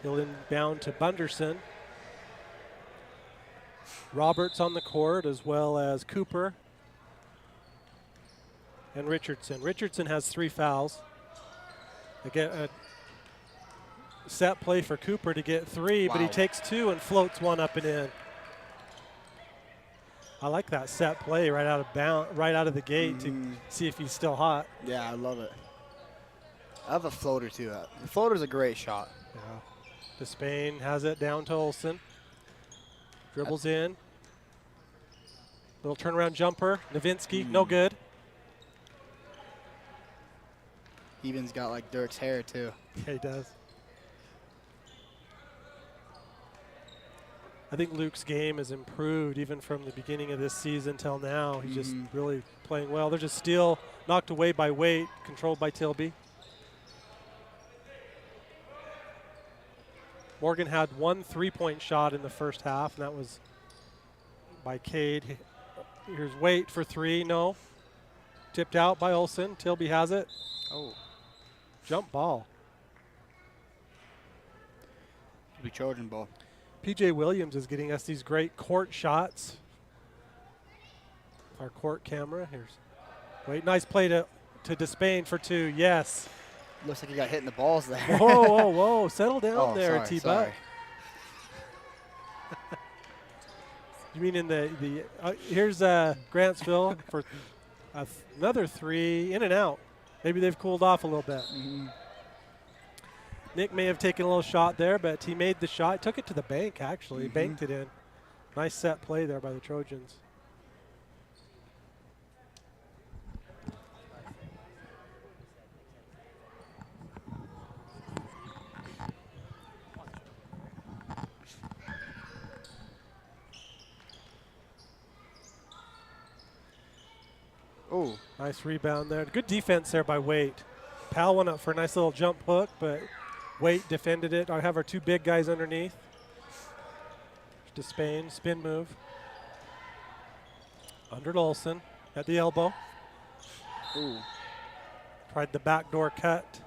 He'll inbound to Bunderson. Roberts on the court, as well as Cooper and Richardson. Richardson has 3 fouls. Again, a set play for Cooper to get 3, but he takes 2 and floats 1 up and in. I like that set play right out of the gate to see if he's still hot. Yeah, I love it. I have a floater too. The floater's a great shot. Yeah. Despain has it down to Olsen. Dribbles in. Little turnaround jumper. Nowitzki, no good. Even's got like Dirk's hair too. Yeah, he does. I think Luke's game has improved even from the beginning of this season till now. He's just really playing well. There's a steal knocked away by Waite, controlled by Tilby. Morgan had 1 3-point shot in the first half, and that was by Cade. Here's Waite for 3, no. Tipped out by Olsen. Tilby has it. Oh. Jump ball. It'll be Trojan ball. PJ Williams is getting us these great court shots. Our court camera. Here's Waite. Nice play to Despain for 2. Yes. Looks like he got hit in the balls there. Whoa, whoa, whoa. Settle down there, T-Buck. You mean in the here's Grantsville for another 3, in and out. Maybe they've cooled off a little bit. Nick may have taken a little shot there, but he made the shot. Took it to the bank, actually. Banked it in. Nice set play there by the Trojans. Oh, nice rebound there. Good defense there by Waite. Powell went up for a nice little jump hook, but Waite defended it. I have our 2 big guys underneath. Despain, spin move. Under to Olsen at the elbow. ooh. Tried the backdoor cut.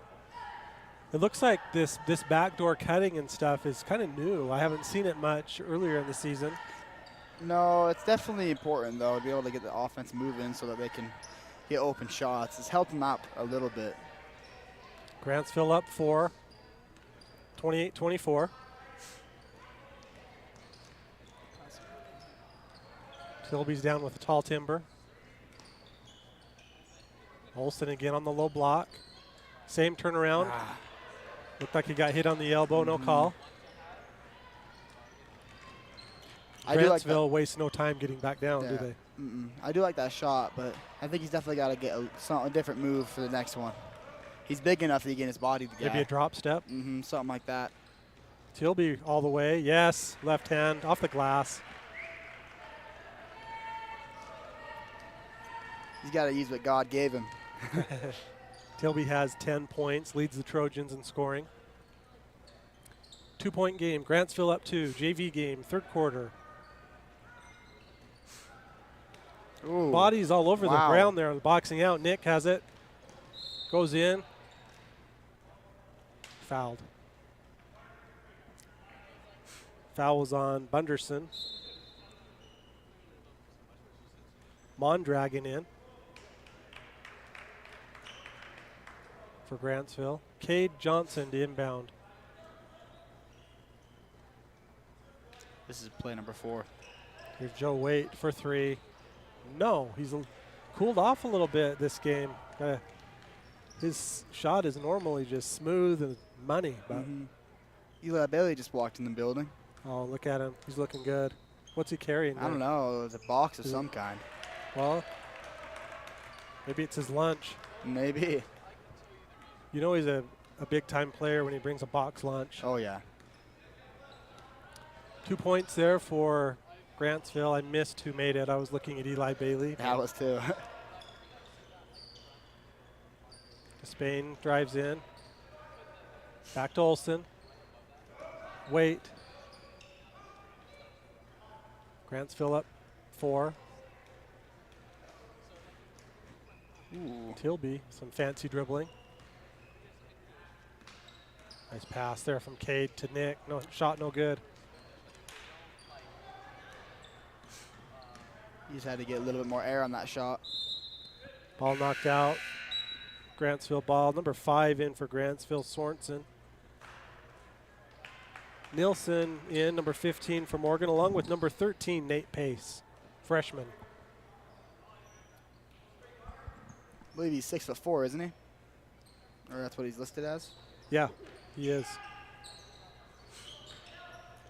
It looks like this backdoor cutting and stuff is kind of new. I haven't seen it much earlier in the season. No, it's definitely important, though, to be able to get the offense moving so that they can get open shots. It's helped them out a little bit. Grantsville up 4, 28-24. Tilby's down with a tall timber. Olsen again on the low block. Same turnaround. Looked like he got hit on the elbow, no call. Grantsville wastes no time getting back down, do they? I do like that shot, but I think he's definitely got to get a different move for the next one. He's big enough that he can get his body together. Maybe a drop step? Something like that. Tilby all the way. Yes, left hand off the glass. He's got to use what God gave him. Tilby has 10 points, leads the Trojans in scoring. 2-point game. Grantsville up 2. JV game, third quarter. Ooh. Bodies all over the ground there, boxing out. Nick has it. Goes in. Fouled. Foul was on Bunderson. Mondragon in for Grantsville. Cade Johnson to inbound. This is play number 4. Here's Joe Waite for 3. No, he's cooled off a little bit this game. His shot is normally just smooth and money. But Eli Bailey just walked in the building. oh, look at him. He's looking good. What's he carrying? I don't know. It's a box of some kind. Well, maybe it's his lunch. Maybe. You know he's a big-time player when he brings a box lunch. Oh, yeah. 2 points there for Grantsville. I missed who made it. I was looking at Eli Bailey. That was too. Spain drives in. Back to Olsen. Wait. Grantsville up 4. Ooh. Tilby, some fancy dribbling. Nice pass there from Cade to Nick. No shot, no good. You just had to get a little bit more air on that shot. Ball knocked out. Grantsville ball. Number 5 in for Grantsville, Sorensen. Nielsen in, number 15 for Morgan, along with number 13, Nate Pace, freshman. I believe he's 6'4", isn't he? Or that's what he's listed as. Yeah, he is.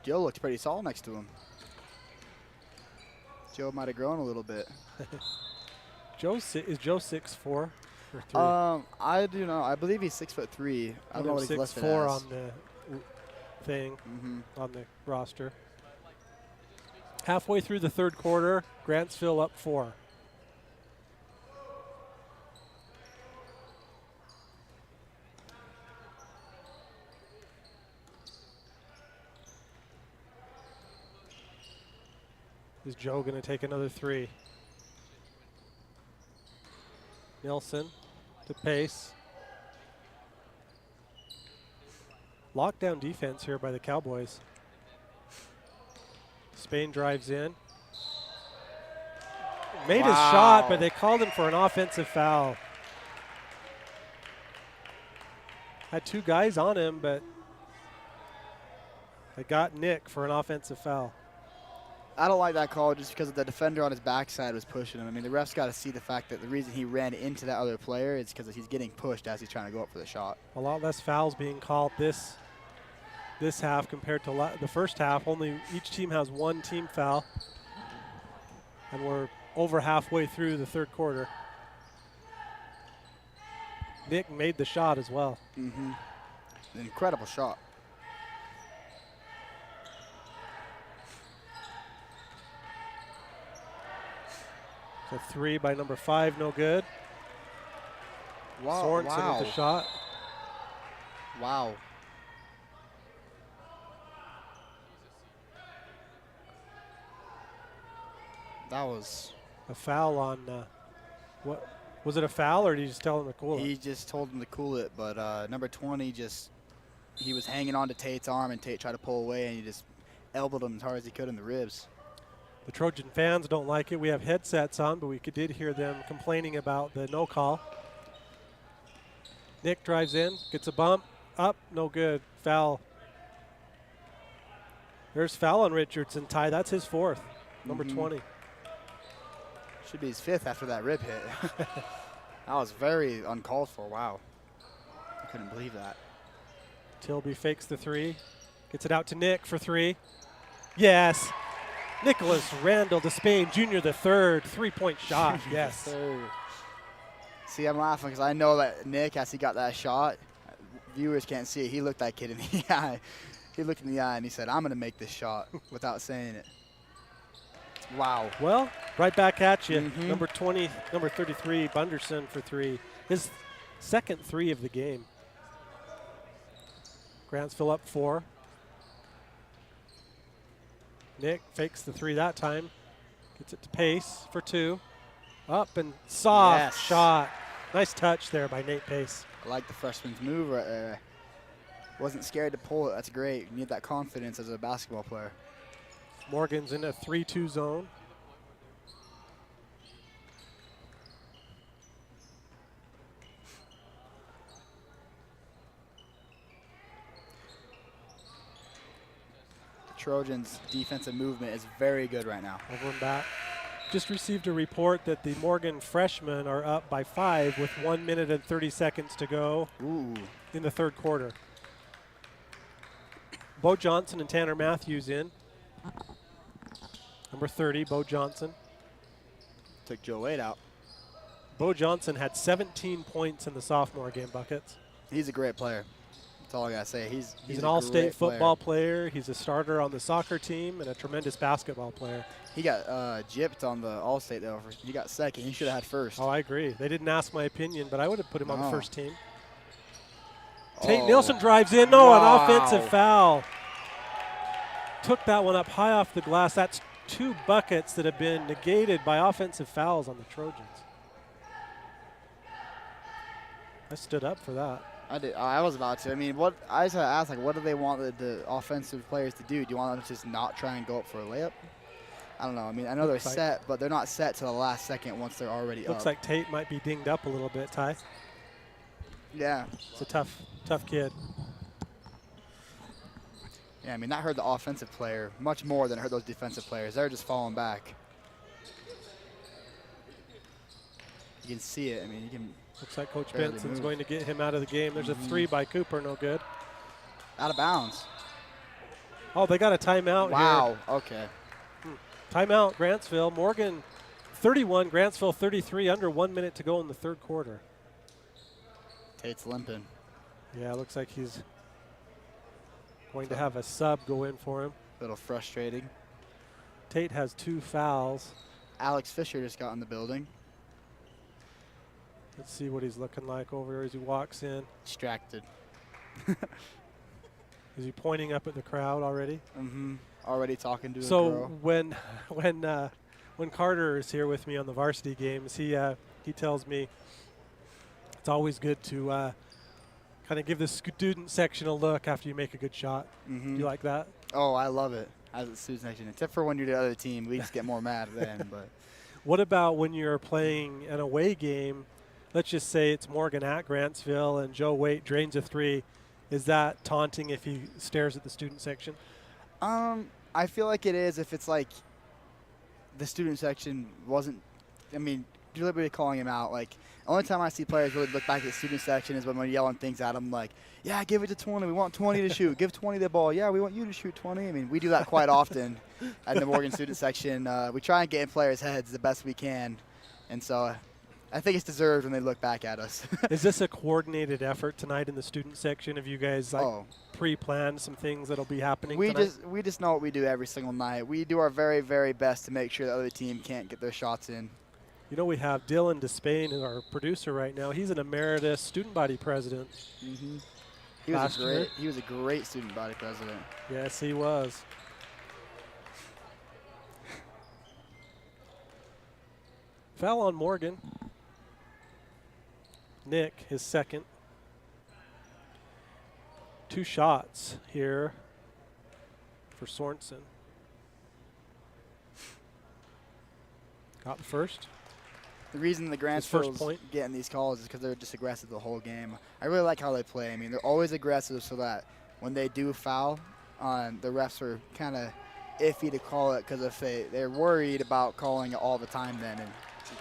Joe looked pretty tall next to him. Joe might have grown a little bit. Is Joe 6'4" or 3? I do know. I believe he's 6'3". I don't know what he's listed 6'4" as. on the thing, on the roster. Halfway through the third quarter, Grantsville up 4. Is Joe going to take another 3? Nelson to Pace. Lockdown defense here by the Cowboys. Spain drives in. Made his shot, but they called him for an offensive foul. Had 2 guys on him, but they got Nick for an offensive foul. I don't like that call just because the defender on his backside was pushing him. I mean, the ref's got to see the fact that the reason he ran into that other player is because he's getting pushed as he's trying to go up for the shot. A lot less fouls being called this half compared to the first half. Only each team has 1 team foul, and we're over halfway through the third quarter. Nick made the shot as well. An incredible shot. So 3 by number 5, no good. Wow. Sorensen with the shot. Wow. That was A foul on what? Was it a foul, or did he just tell him to cool it? He just told him to cool it, but number 20 he was hanging on to Tate's arm, and Tate tried to pull away, and he just elbowed him as hard as he could in the ribs. The Trojan fans don't like it. We have headsets on, but we did hear them complaining about the no call. Nick drives in, gets a bump, up, no good, foul. There's foul on Richardson, Ty. That's his 4th, number 20. Should be his 5th after that rib hit. That was very uncalled for. Wow. I couldn't believe that. Tilby fakes the 3, gets it out to Nick for 3. Yes. Nicholas Randall to Spain, Jr. the 3rd, 3-point shot. Yes. See, I'm laughing because I know that Nick, as he got that shot, viewers can't see it. He looked that kid in the eye. He looked in the eye and he said, "I'm going to make this shot," without saying it. Wow. Well, right back at you. Number 20, number 33, Bunderson for 3. His 2nd 3 of the game. Grantsville up 4. Nick fakes the 3 that time. Gets it to Pace for 2. Up and soft shot. Nice touch there by Nate Pace. I like the freshman's move right there. Wasn't scared to pull it. That's great. You need that confidence as a basketball player. Morgan's in a 3-2 zone. Trojans' defensive movement is very good right now. Over and back. Just received a report that the Morgan freshmen are up by 5 with 1 minute and 30 seconds to go in the third quarter. Bo Johnson and Tanner Matthews in. Number 30, Bo Johnson. Took Joe Wade out. Bo Johnson had 17 points in the sophomore game buckets. He's a great player. That's all I got to say. He's an all-state football player. He's a starter on the soccer team and a tremendous basketball player. He got gypped on the all-state, though. He got second. He should have had first. Oh, I agree. They didn't ask my opinion, but I would have put him on the first team. Oh. Tate Nielsen drives in. No, an offensive foul. Took that one up high off the glass. That's 2 buckets that have been negated by offensive fouls on the Trojans. I stood up for that. I did. I was about to. I mean, what I just had to ask, like, what do they want the offensive players to do? Do you want them to just not try and go up for a layup? I don't know. I mean, I know they're set, but they're not set to the last second once they're already up. Looks like Tate might be dinged up a little bit, Ty. Yeah. It's a tough kid. Yeah, I mean, that hurt the offensive player much more than it hurt those defensive players. They're just falling back. You can see it. I mean, you can. Looks like Coach barely Benson's move. going to get him out of the game. There's a 3 by Cooper, no good. Out of bounds. Oh, they got a timeout here. Wow. Okay. Timeout, Grantsville. Morgan 31, Grantsville 33, under 1 minute to go in the third quarter. Tate's limping. Yeah, it looks like he's going to have a sub go in for him. A little frustrating. Tate has 2 fouls. Alex Fisher just got in the building. Let's see what he's looking like over here as he walks in. Distracted. Is he pointing up at the crowd already? Mm-hmm. Already talking to a So girl. when Carter is here with me on the varsity games, he tells me it's always good to kind of give the student section a look after you make a good shot. Mm-hmm. Do you like that? Oh, I love it. As a student section, except for when you're the other team, we just get more mad then. But what about when you're playing an away game? Let's just say it's Morgan at Grantsville and Joe Waite drains a 3. Is that taunting if he stares at the student section? I feel like it is if it's like the student section wasn't. I mean, deliberately calling him out. Like, only time I see players really look back at the student section is when we're yelling things at them like, yeah, give it to 20. We want 20 to shoot. Give 20 the ball. Yeah, we want you to shoot 20. I mean, we do that quite often at the Morgan student section. We try and get in players' heads the best we can. And so I think it's deserved when they look back at us. Is this a coordinated effort tonight in the student section? Have you guys pre-planned some things that'll be happening tonight? We just know what we do every single night. We do our very, very best to make sure the other team can't get their shots in. You know, we have Dylan Despain, our producer right now. He's an emeritus student body president. Mm-hmm. He was a great student body president. Yes, he was. Foul on Morgan. Nick, his second. 2 shots here for Sorensen. Got the first. The reason the Grantsville's getting these calls is because they're just aggressive the whole game. I really like how they play. I mean, they're always aggressive so that when they do foul, the refs are kind of iffy to call it because if they're worried about calling it all the time then and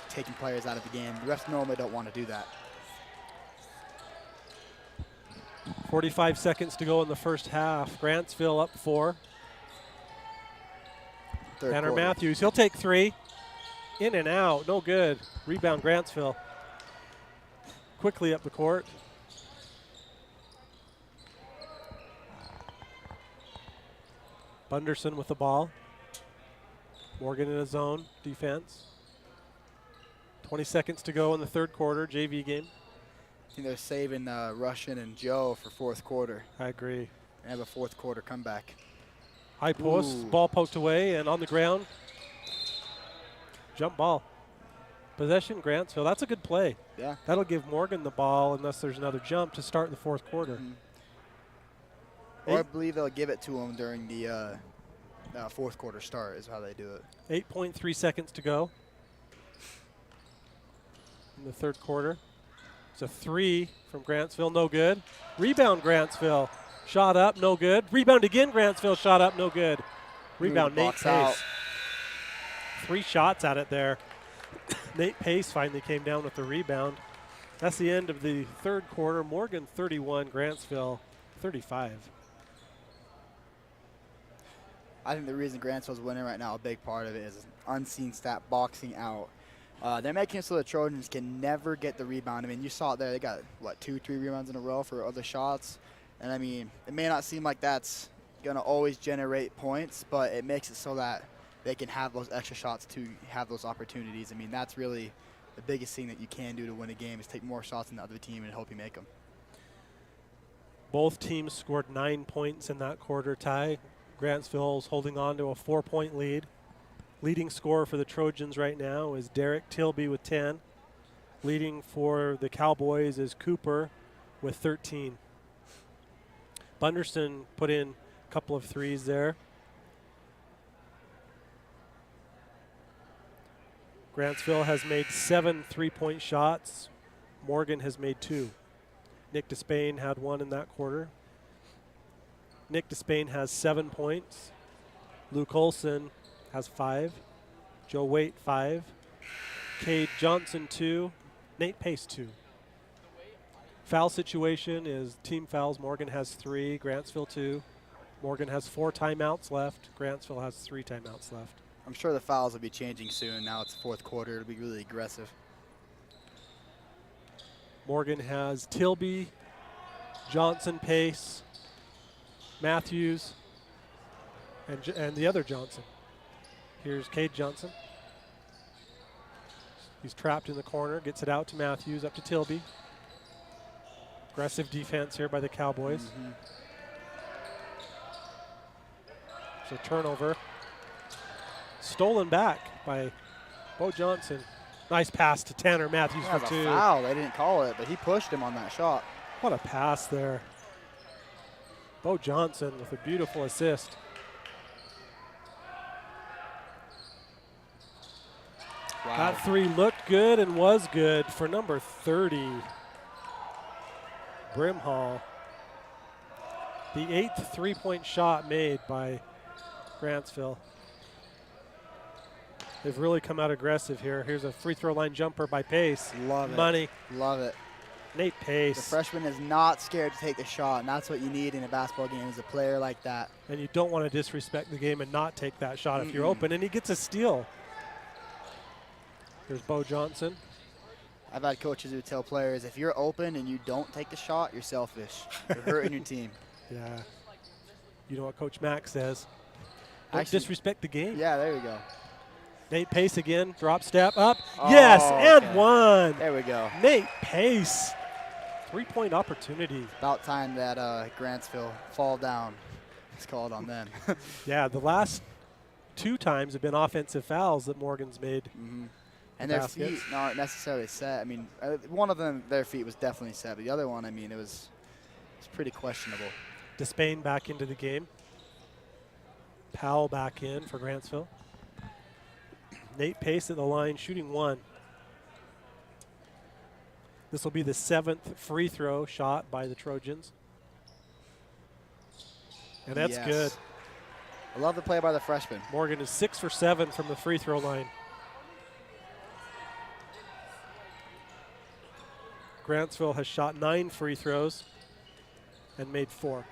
taking players out of the game. The refs normally don't want to do that. 45 seconds to go in the first half. Grantsville up 4. Tanner Matthews, he'll take 3. In and out, no good. Rebound Grantsville. Quickly up the court. Bunderson with the ball. Morgan in his zone defense. 20 seconds to go in the third quarter, JV game. I think they're saving Russian and Joe for fourth quarter. I agree. They have a fourth quarter comeback. High post, ball poked away and on the ground. Jump ball. Possession, Grantsville. That's a good play. Yeah. That'll give Morgan the ball unless there's another jump to start the fourth quarter. Mm-hmm. Or I believe they'll give it to him during the fourth quarter start is how they do it. 8.3 seconds to go in the third quarter. It's a 3 from Grantsville, no good. Rebound Grantsville, shot up, no good. Rebound again, Grantsville, shot up, no good. Rebound, Nate box out. Pace. 3 shots at it there. Nate Pace finally came down with the rebound. That's the end of the third quarter. Morgan 31, Grantsville 35. I think the reason Grantsville's winning right now, a big part of it is unseen stat, boxing out. They're making it so the Trojans can never get the rebound. I mean, you saw it there. They got, 2-3 rebounds in a row for other shots. And, I mean, it may not seem like that's going to always generate points, but it makes it so that they can have those extra shots to have those opportunities. I mean, that's really the biggest thing that you can do to win a game is take more shots than the other team and hope you make them. Both teams scored 9 points in that quarter tie. Grantsville's holding on to a 4-point lead. Leading scorer for the Trojans right now is Derek Tilby with 10. Leading for the Cowboys is Cooper with 13. Bunderson put in a couple of threes there. Grantsville has made 7 3-point shots. Morgan has made 2. Nick Despain had 1 in that quarter. Nick Despain has 7 points. Luke Olson has 5. Joe Waite 5. Cade Johnson 2. Nate Pace 2. Foul situation is team fouls. Morgan has 3. Grantsville 2. Morgan has 4 timeouts left. Grantsville has 3 timeouts left. I'm sure the fouls will be changing soon. Now it's the fourth quarter. It'll be really aggressive. Morgan has Tilby, Johnson, Pace, Matthews, and the other Johnson. Here's Cade Johnson. He's trapped in the corner, gets it out to Matthews, up to Tilby. Aggressive defense here by the Cowboys. It's a turnover. Stolen back by Bo Johnson. Nice pass to Tanner Matthews for 2. Foul. They didn't call it, but he pushed him on that shot. What a pass there. Bo Johnson with a beautiful assist. Wow. That 3 looked good and was good for number 30, Brimhall. The 8th 3-point shot made by Grantsville. They've really come out aggressive here. Here's a free throw line jumper by Pace. Love it. Money. Love it. Nate Pace. The freshman is not scared to take the shot, and that's what you need in a basketball game is a player like that. And you don't want to disrespect the game and not take that shot if you're open. And he gets a steal. Here's Bo Johnson. I've had coaches who tell players, if you're open and you don't take the shot, you're selfish. You're hurting your team. Yeah. You know what Coach Mack says. Don't Actually, disrespect the game. Yeah, there we go. Nate Pace again, drop step up. Oh, yes, okay. and 1. There we go. Nate Pace. 3-point opportunity. About time that Grantsville fall down. It's called on them. Yeah, the last 2 times have been offensive fouls that Morgan's made. And their baskets. feet aren't necessarily set. I mean, one of them, their feet was definitely set. But the other one, I mean, it's pretty questionable. Despain back into the game. Powell back in for Grantsville. Nate Pace at the line, shooting 1. This will be the 7th free throw shot by the Trojans. And that's Yes. good. I love the play by the freshman. Morgan is 6 for 7 from the free throw line. Grantsville has shot 9 free throws and made 4.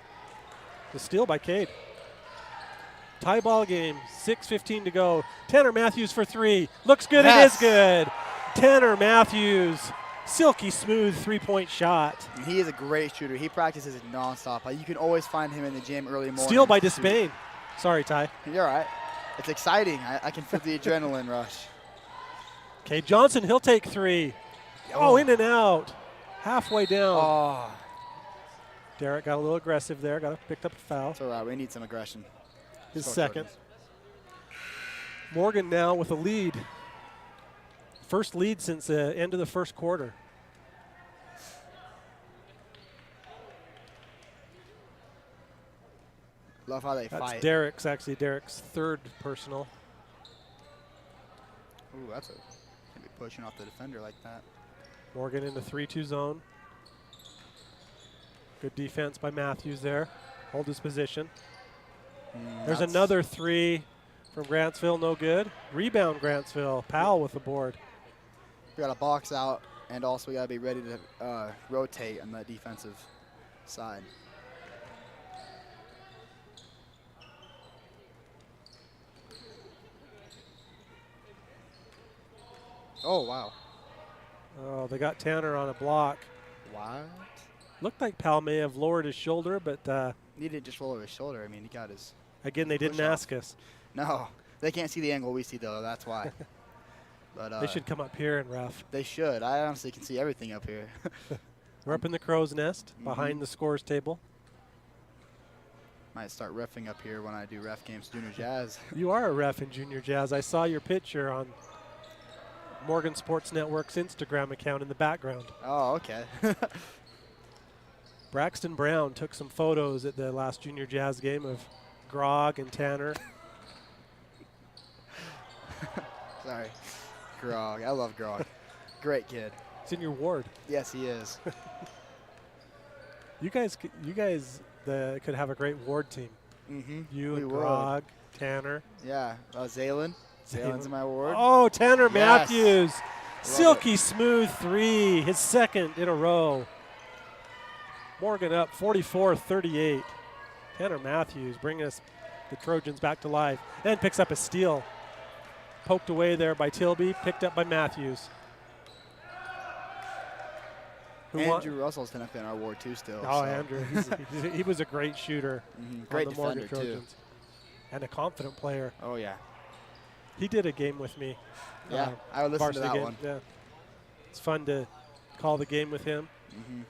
The steal by Cade. Tie ball game, 6:15 to go. Tanner Matthews for 3. Looks good, Yes. It is good. Tanner Matthews, silky smooth 3-point shot. And he is a great shooter. He practices it nonstop. Like, you can always find him in the gym early morning. Steal by to shoot. Despain. Sorry, Ty. You're all right. It's exciting. I can feel the adrenaline rush. Cade Johnson, he'll take 3. Oh, in and out. Halfway down. Oh, Derek got a little aggressive there. Picked up a foul. it's all right. We need some aggression. His Score second. Trojans. Morgan now with a lead. First lead since the end of the first quarter. Love how they That's fight. Derek's 3rd personal. Ooh, that's a can't be pushing off the defender like that. Morgan in the 3-2 zone. Good defense by Matthews there. Hold his position. There's That's- another 3 from Grantsville, no good. Rebound Grantsville, Powell with the board. We got to box out, and also we got to be ready to rotate on the defensive side. Oh, wow. Oh, they got Tanner on a block. What? Looked like Powell may have lowered his shoulder, but He didn't just roll over his shoulder. I mean, he got his... again, they didn't Push off. ask us. No, they can't see the angle we see, though. That's why. But They should come up here and ref. They should. I honestly can see everything up here. We're up in the crow's nest, behind the scores table. Might start reffing up here when I do ref games, Junior Jazz. You are a ref in Junior Jazz. I saw your picture on Morgan Sports Network's Instagram account in the background. Oh, okay. Braxton Brown took some photos at the last Junior Jazz game of Grog and Tanner. Sorry. Grog. I love Grog. Great kid. It's in your ward. Yes, he is. You guys could have a great ward team. Mm-hmm. You We and would. Grog, Tanner. Yeah. Zaylin. Zaylin's in my ward. Oh, Tanner Yes. Matthews. Love Silky smooth 3, his second in a row. Morgan up 44-38. Tanner Matthews bringing us the Trojans back to life and picks up a steal. Poked away there by Tilby, picked up by Matthews. Andrew Russell's technically in our ward, too, still. Oh, so. Andrew. He was a great shooter. Mhm. on Great the Morgan defender, too. Trojans. And a confident player. Oh, yeah. He did a game with me. Yeah, I would listen to varsity that game. one. Yeah. It's fun to call the game with him. Mm-hmm.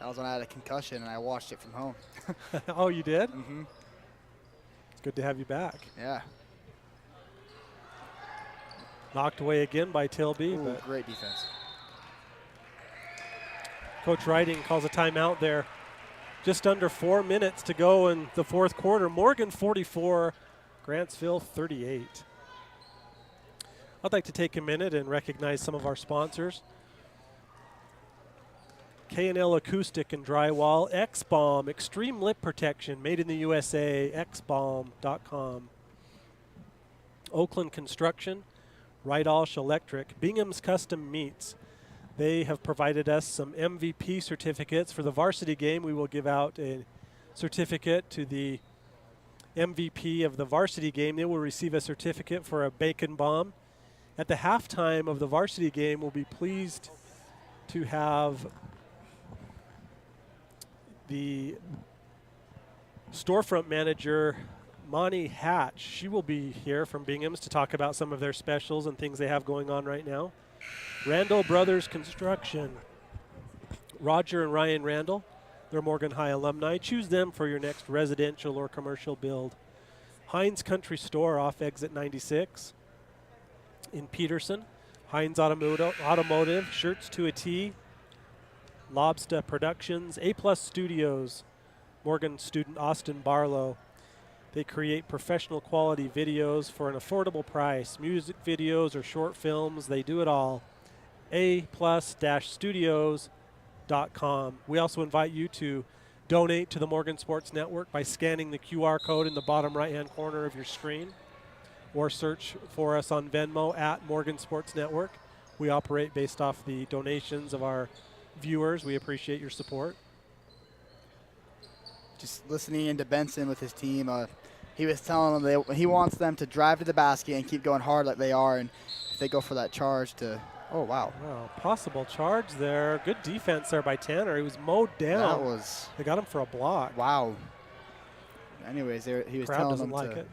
That was when I had a concussion, and I watched it from home. Oh, you did? Mm-hmm. It's good to have you back. Yeah. Knocked away again by Tilby. Ooh, But great defense. Coach Riding calls a timeout there. Just under 4 minutes to go in the fourth quarter. Morgan 44, Grantsville 38. I'd like to take a minute and recognize some of our sponsors. K&L Acoustic and Drywall, X-Balm, Extreme Lip Protection, made in the USA, xbalm.com. Oakland Construction, Rydalsh Electric, Bingham's Custom Meats. They have provided us some MVP certificates for the varsity game. We will give out a certificate to the MVP of the varsity game. They will receive a certificate for a bacon bomb. At the halftime of the varsity game, we'll be pleased to have the storefront manager, Monty Hatch. She will be here from Bingham's to talk about some of their specials and things they have going on right now. Randall Brothers Construction. Roger and Ryan Randall, they're Morgan High alumni. Choose them for your next residential or commercial build. Heinz Country Store off exit 96 in Peterson. Heinz Automotive, shirts to a T. Lobster Productions, A-Plus Studios, Morgan student Austin Barlow. They create professional quality videos for an affordable price. Music videos or short films, they do it all. A+-studios.com. We also invite you to donate to the Morgan Sports Network by scanning the QR code in the bottom right-hand corner of your screen, or search for us on Venmo at Morgan Sports Network. We operate based off the donations of our viewers. We appreciate your support. Just listening into Benson with his team, he was telling them he wants them to drive to the basket and keep going hard like they are, and if they go for that charge to, oh, wow. Wow, possible charge there. Good defense there by Tanner. He was mowed down. That was, They got him for a block. wow. Anyways, he was Crowd telling doesn't them like to it.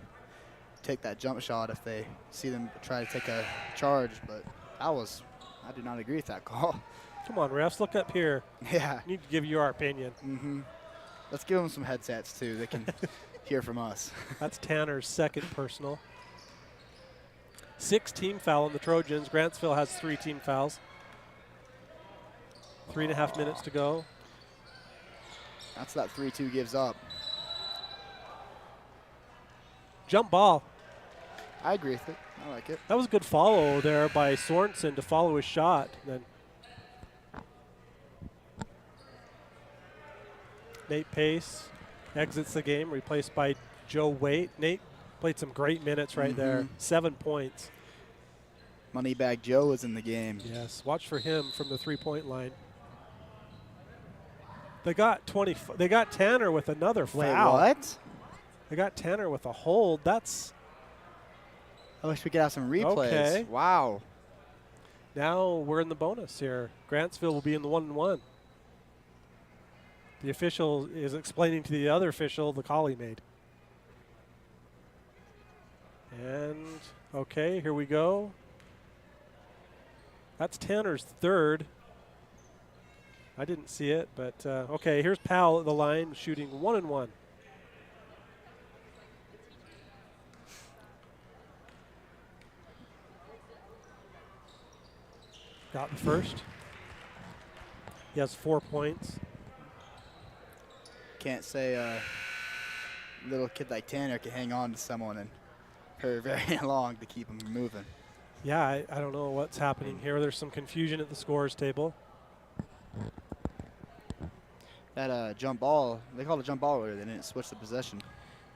take that jump shot if they see them try to take a charge, but I do not agree with that call. Come on, refs, look up here. Yeah. Need to give you our opinion. Mm-hmm. Let's give them some headsets, too. They can hear from us. That's Tanner's second personal. 6 team foul on the Trojans. Grantsville has 3 team fouls. 3.5 minutes to go. That's that 3-2 gives up. Jump ball. I agree with it. I like it. That was a good follow there by Sorensen to follow his shot. Then Nate Pace exits the game, replaced by Joe Waite. Nate played some great minutes right there. 7 points. Moneybag Joe is in the game. Yes, watch for him from the three-point line. They got They got Tanner with another foul. Wait, what? They got Tanner with a hold. That's I wish we could have some replays. Okay. Wow. now we're in the bonus here. Grantsville will be in the 1-1. The official is explaining to the other official the call he made. And okay, here we go. That's Tanner's third. I didn't see it, but okay, here's Powell at the line shooting 1-1. Got the first. He has 4 points. Can't say a little kid like Tanner can hang on to someone and for very long to keep him moving. Yeah, I don't know what's happening here. There's some confusion at the scorers table. That jump ball, they called a jump ball earlier. They didn't switch the possession.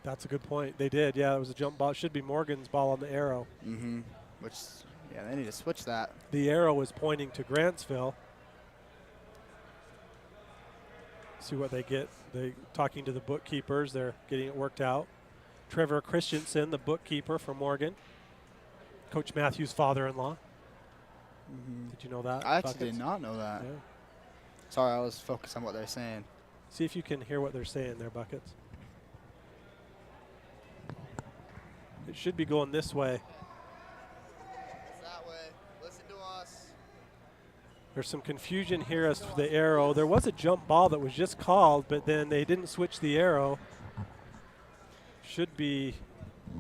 That's a good point. They did. Yeah, it was a jump ball. It should be Morgan's ball on the arrow. Mm-hmm. Which, yeah, they need to switch that. The arrow is pointing to Grantsville. See what they get. They talking to the bookkeepers. They're getting it worked out. Trevor Christensen, the bookkeeper for Morgan. Coach Matthews' father-in-law. Mm-hmm. Did you know that? I actually Buckets? did not know that. Yeah. Sorry, I was focused on what they're saying. See if you can hear what they're saying there, Buckets. It should be going this way. That way. Listen to us. There's some confusion here as to the arrow. There was a jump ball that was just called, but then they didn't switch the arrow. Should be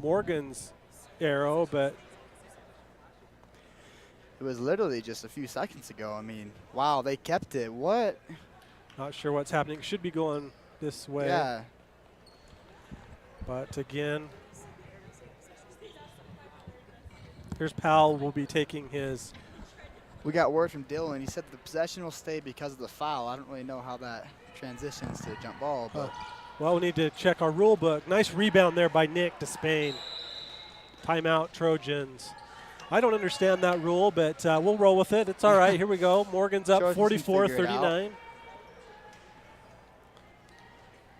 Morgan's arrow, but It was literally just a few seconds ago. I mean, wow, they kept it. What? not sure what's happening. Should be going this way. Yeah. But again, here's Powell will be taking his. We got word from Dylan. He said the possession will stay because of the foul. I don't really know how that transitions to a jump ball, but Well, we need to check our rule book. Nice rebound there by Nick to Spain. Timeout, Trojans. I don't understand that rule, but we'll roll with it. It's all right. Here we go. Morgan's up Trojans can figure it out. 44-39.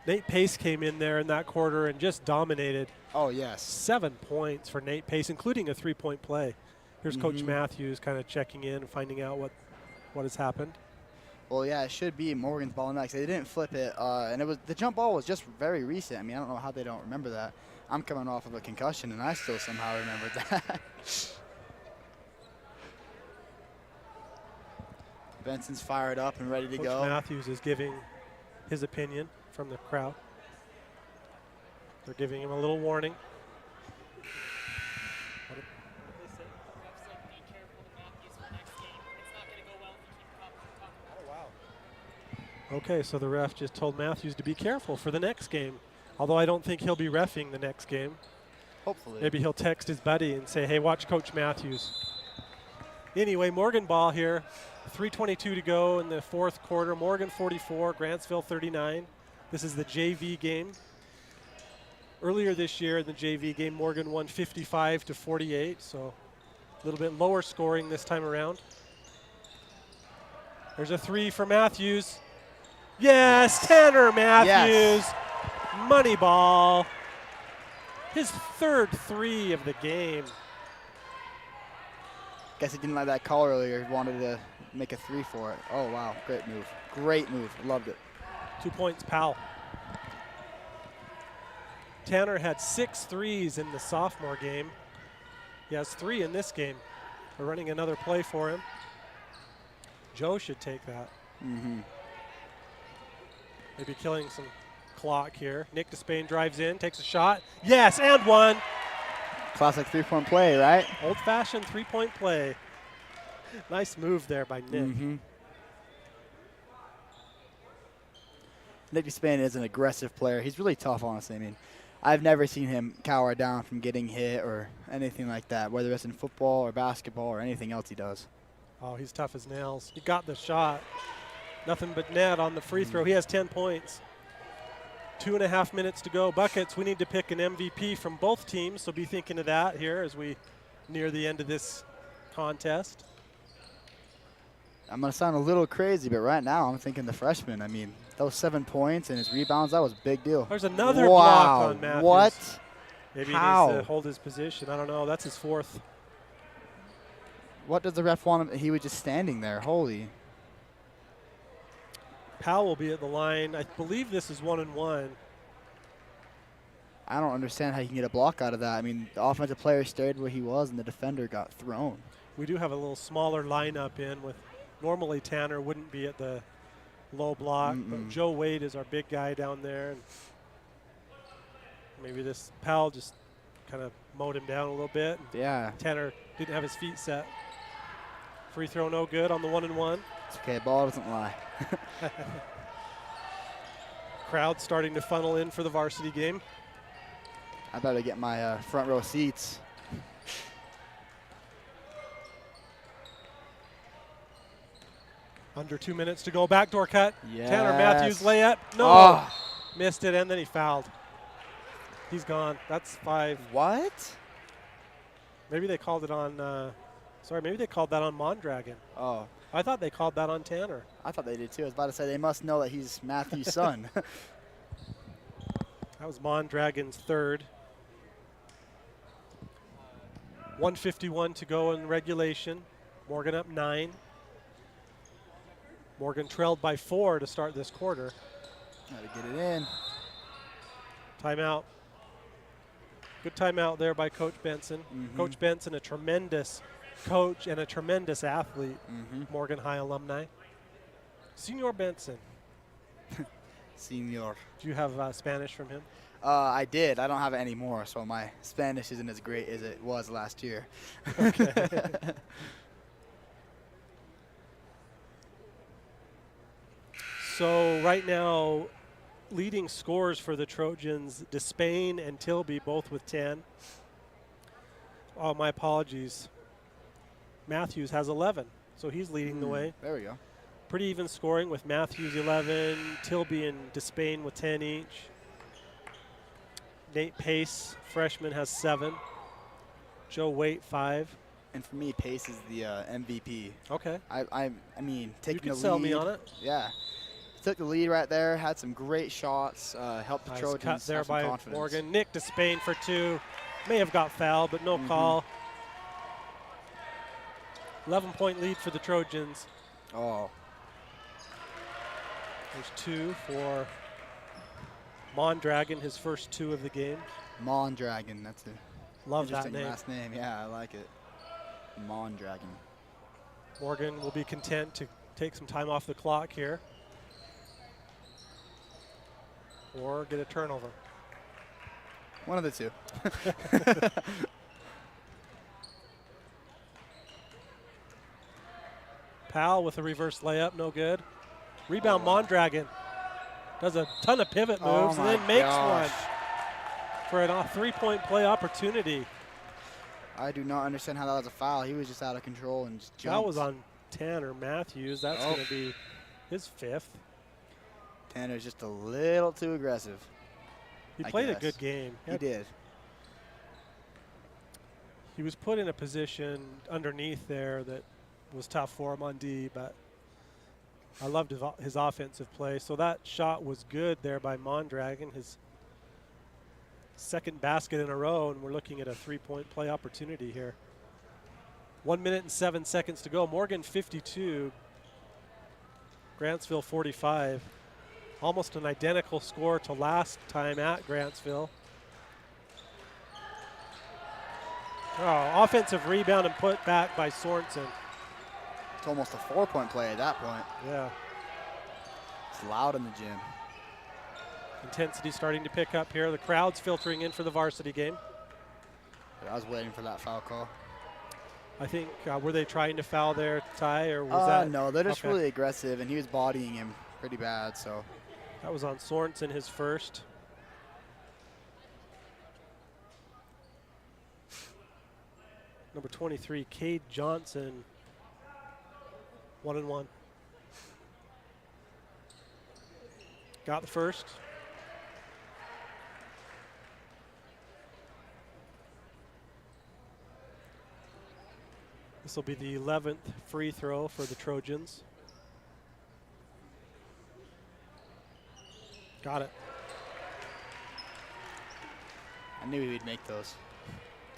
Nate Pace came in there in that quarter and just dominated. oh, yes. 7 points for Nate Pace, including a three-point play. Here's Coach Matthews kind of checking in and finding out what has happened. Well, yeah, it should be Morgan's ball next. They didn't flip it, and it was the jump ball was just very recent. I mean, I don't know how they don't remember that. I'm coming off of a concussion, and I still somehow remembered that. Benson's fired up and ready to Coach go. Matthews is giving his opinion from the crowd. They're giving him a little warning. Okay, so the ref just told Matthews to be careful for the next game. Although I don't think he'll be reffing the next game. Hopefully. Maybe he'll text his buddy and say, hey, watch Coach Matthews. Anyway, Morgan ball here. 3:22 to go in the fourth quarter. Morgan 44, Grantsville 39. This is the JV game. Earlier this year in the JV game, Morgan won 55-48, so a little bit lower scoring this time around. There's a three for Matthews. Yes, Tanner Matthews. Yes. Money ball. His third three of the game. Guess he didn't like that call earlier. He wanted to make a three for it. Oh, wow. Great move. Great move. Loved it. 2 points, Powell. Tanner had 6 threes in the sophomore game. He has 3 in this game. We're running another play for him. Joe should take that. Mm-hmm. Maybe killing some clock here. Nick Despain drives in, takes a shot. Yes, and one. Classic three-point play, right? Old-fashioned three-point play. Nice move there by Nick. Mm-hmm. Nick Spain is an aggressive player. He's really tough, honestly. I mean, I've never seen him cower down from getting hit or anything like that, whether it's in football or basketball or anything else he does. Oh, he's tough as nails. He got the shot. Nothing but net on the free throw. He has 10 points. 2.5 minutes to go. Buckets, we need to pick an MVP from both teams, so be thinking of that here as we near the end of this contest. I'm going to sound a little crazy, but right now I'm thinking the freshman. I mean, those 7 points and his rebounds, that was a big deal. There's another block on Matthews. What? Maybe How? he needs to hold his position. I don't know. That's his 4th. What does the ref want him? He was just standing there. Holy. Powell will be at the line. I believe this is 1-and-1. I don't understand how you can get a block out of that. I mean, the offensive player stayed where he was, and the defender got thrown. We do have a little smaller lineup in with normally Tanner wouldn't be at the low block, but Joe Wade is our big guy down there. And maybe this Powell just kind of mowed him down a little bit. Yeah. Tanner didn't have his feet set. Free throw no good on the 1-and-1. It's okay, ball doesn't lie. Crowd starting to funnel in for the varsity game. I better get my front row seats. Under 2 minutes to go. Backdoor cut. Yes. Tanner Matthews layup. No. Oh. Missed it, and then he fouled. He's gone. That's 5. What? Maybe they called it on, maybe they called that on Mondragon. Oh. I thought they called that on Tanner. I thought they did too. I was about to say they must know that he's Matthew's son. That was Mondragon's 3rd. 1:51 to go in regulation. Morgan up 9. Morgan trailed by 4 to start this quarter. Got to get it in. Timeout. Good timeout there by Coach Benson. Coach Benson, a tremendous coach and a tremendous athlete. Morgan High alumni. Senor Benson. Senor. Do you have Spanish from him? I did. I don't have it anymore, so my Spanish isn't as great as it was last year. Okay. So right now, leading scorers for the Trojans, Despain and Tilby both with 10. Oh, my apologies. Matthews has 11, so he's leading the way. There we go. Pretty even scoring with Matthews 11, Tilby and Despain with 10 each. Nate Pace, freshman, has 7. Joe Waite, 5. And for me, Pace is the MVP. Okay. I mean, taking You the can sell lead. me on it. Yeah. Took the lead right there, had some great shots, helped the Nice Trojans cut there have some by confidence. Morgan. Nick Despain for 2. May have got fouled, but no call. 11-point lead for the Trojans. Oh. There's 2 for Mondragon, his first 2 of the game. Mondragon, that's a Love that interesting name. last name. Yeah, I like it. Mondragon. Morgan will be content to take some time off the clock here or get a turnover. One of the two. Powell with a reverse layup, no good. Rebound Mondragon. Does a ton of pivot moves and then makes one for a 3-point play opportunity. I do not understand how that was a foul. He was just out of control and just jumped. That was on Tanner Matthews. That's going to be his 5th. Tanner's just a little too aggressive. He I played a guess. good game. He did. He was put in a position underneath there that was tough for him on D, but I loved his offensive play. So that shot was good there by Mondragon, his 2nd basket in a row, and we're looking at a 3-point play opportunity here. 1 minute and 7 seconds to go. Morgan 52, Grantsville 45. Almost an identical score to last time at Grantsville. Oh, offensive rebound and put back by Sorensen. It's almost a 4-point play at that point. Yeah. It's loud in the gym. Intensity starting to pick up here. The crowd's filtering in for the varsity game. I was waiting for that foul call. I think, were they trying to foul there, Ty, or was that? No, they're just okay. really aggressive, and he was bodying him pretty bad, so. That was on Sorensen, his first. Number 23, Cade Johnson, 1-and-1. Got the first. This will be the 11th free throw for the Trojans. Got it. I knew he would make those.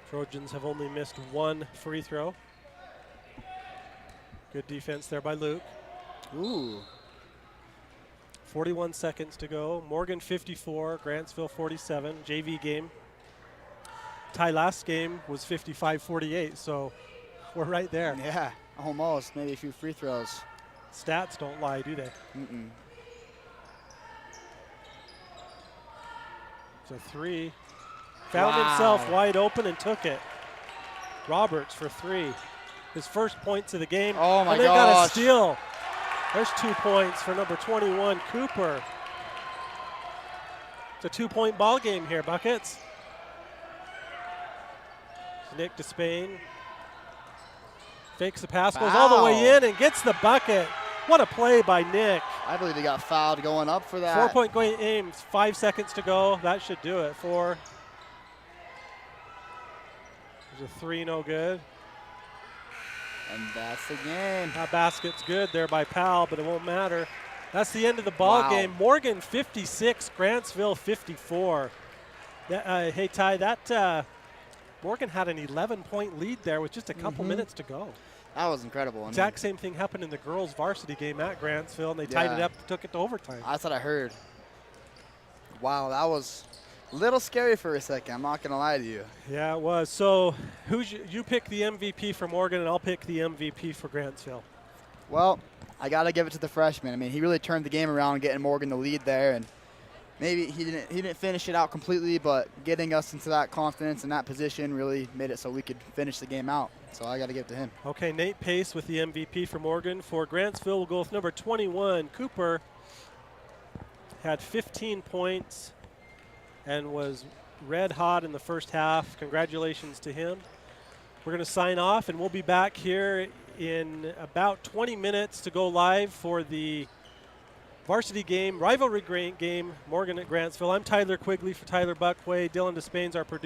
Trojans have only missed one free throw. Good defense there by Luke. Ooh. 41 seconds to go. Morgan 54, Grantsville 47. JV game. Tie last game was 55-48, so we're right there. Yeah, almost. Maybe a few free throws. Stats don't lie, do they? Mm-mm. So 3. Found himself wide open and took it. Roberts for 3. His first points of the game. Oh my and they got a gosh. steal. There's 2 points for number 21, Cooper. It's a 2-point ball game here, Buckets. Nick Despain fakes the pass, goes all the way in and gets the bucket. What a play by Nick. I believe he got fouled going up for that. 4-point game, 5 seconds to go. That should do it. 4. There's a 3, no good. And that's the game. That basket's good there by Powell, but it won't matter. That's the end of the ball game. Morgan 56, Grantsville 54. Hey, Ty, that Morgan had an 11-point lead there with just a couple minutes to go. That was incredible. Exact same thing happened in the girls' varsity game at Grantsville, and they tied it up, took it to overtime. That's what I heard. Wow, that was a little scary for a second. I'm not going to lie to you. Yeah, it was. So you pick the MVP for Morgan, and I'll pick the MVP for Grantsville. Well, I got to give it to the freshman. I mean, he really turned the game around, getting Morgan the lead there, and maybe he didn't finish it out completely, but getting us into that confidence and that position really made it so we could finish the game out. So I got to give it to him. Okay, Nate Pace with the MVP for Morgan. For Grantsville, we'll go with number 21, Cooper. Had 15 points and was red hot in the first half. Congratulations to him. We're going to sign off, and we'll be back here in about 20 minutes to go live for the varsity game, rivalry game, Morgan at Grantsville. I'm Tyler Quigley for Tyler Buckway. Dylan Despain's our producer.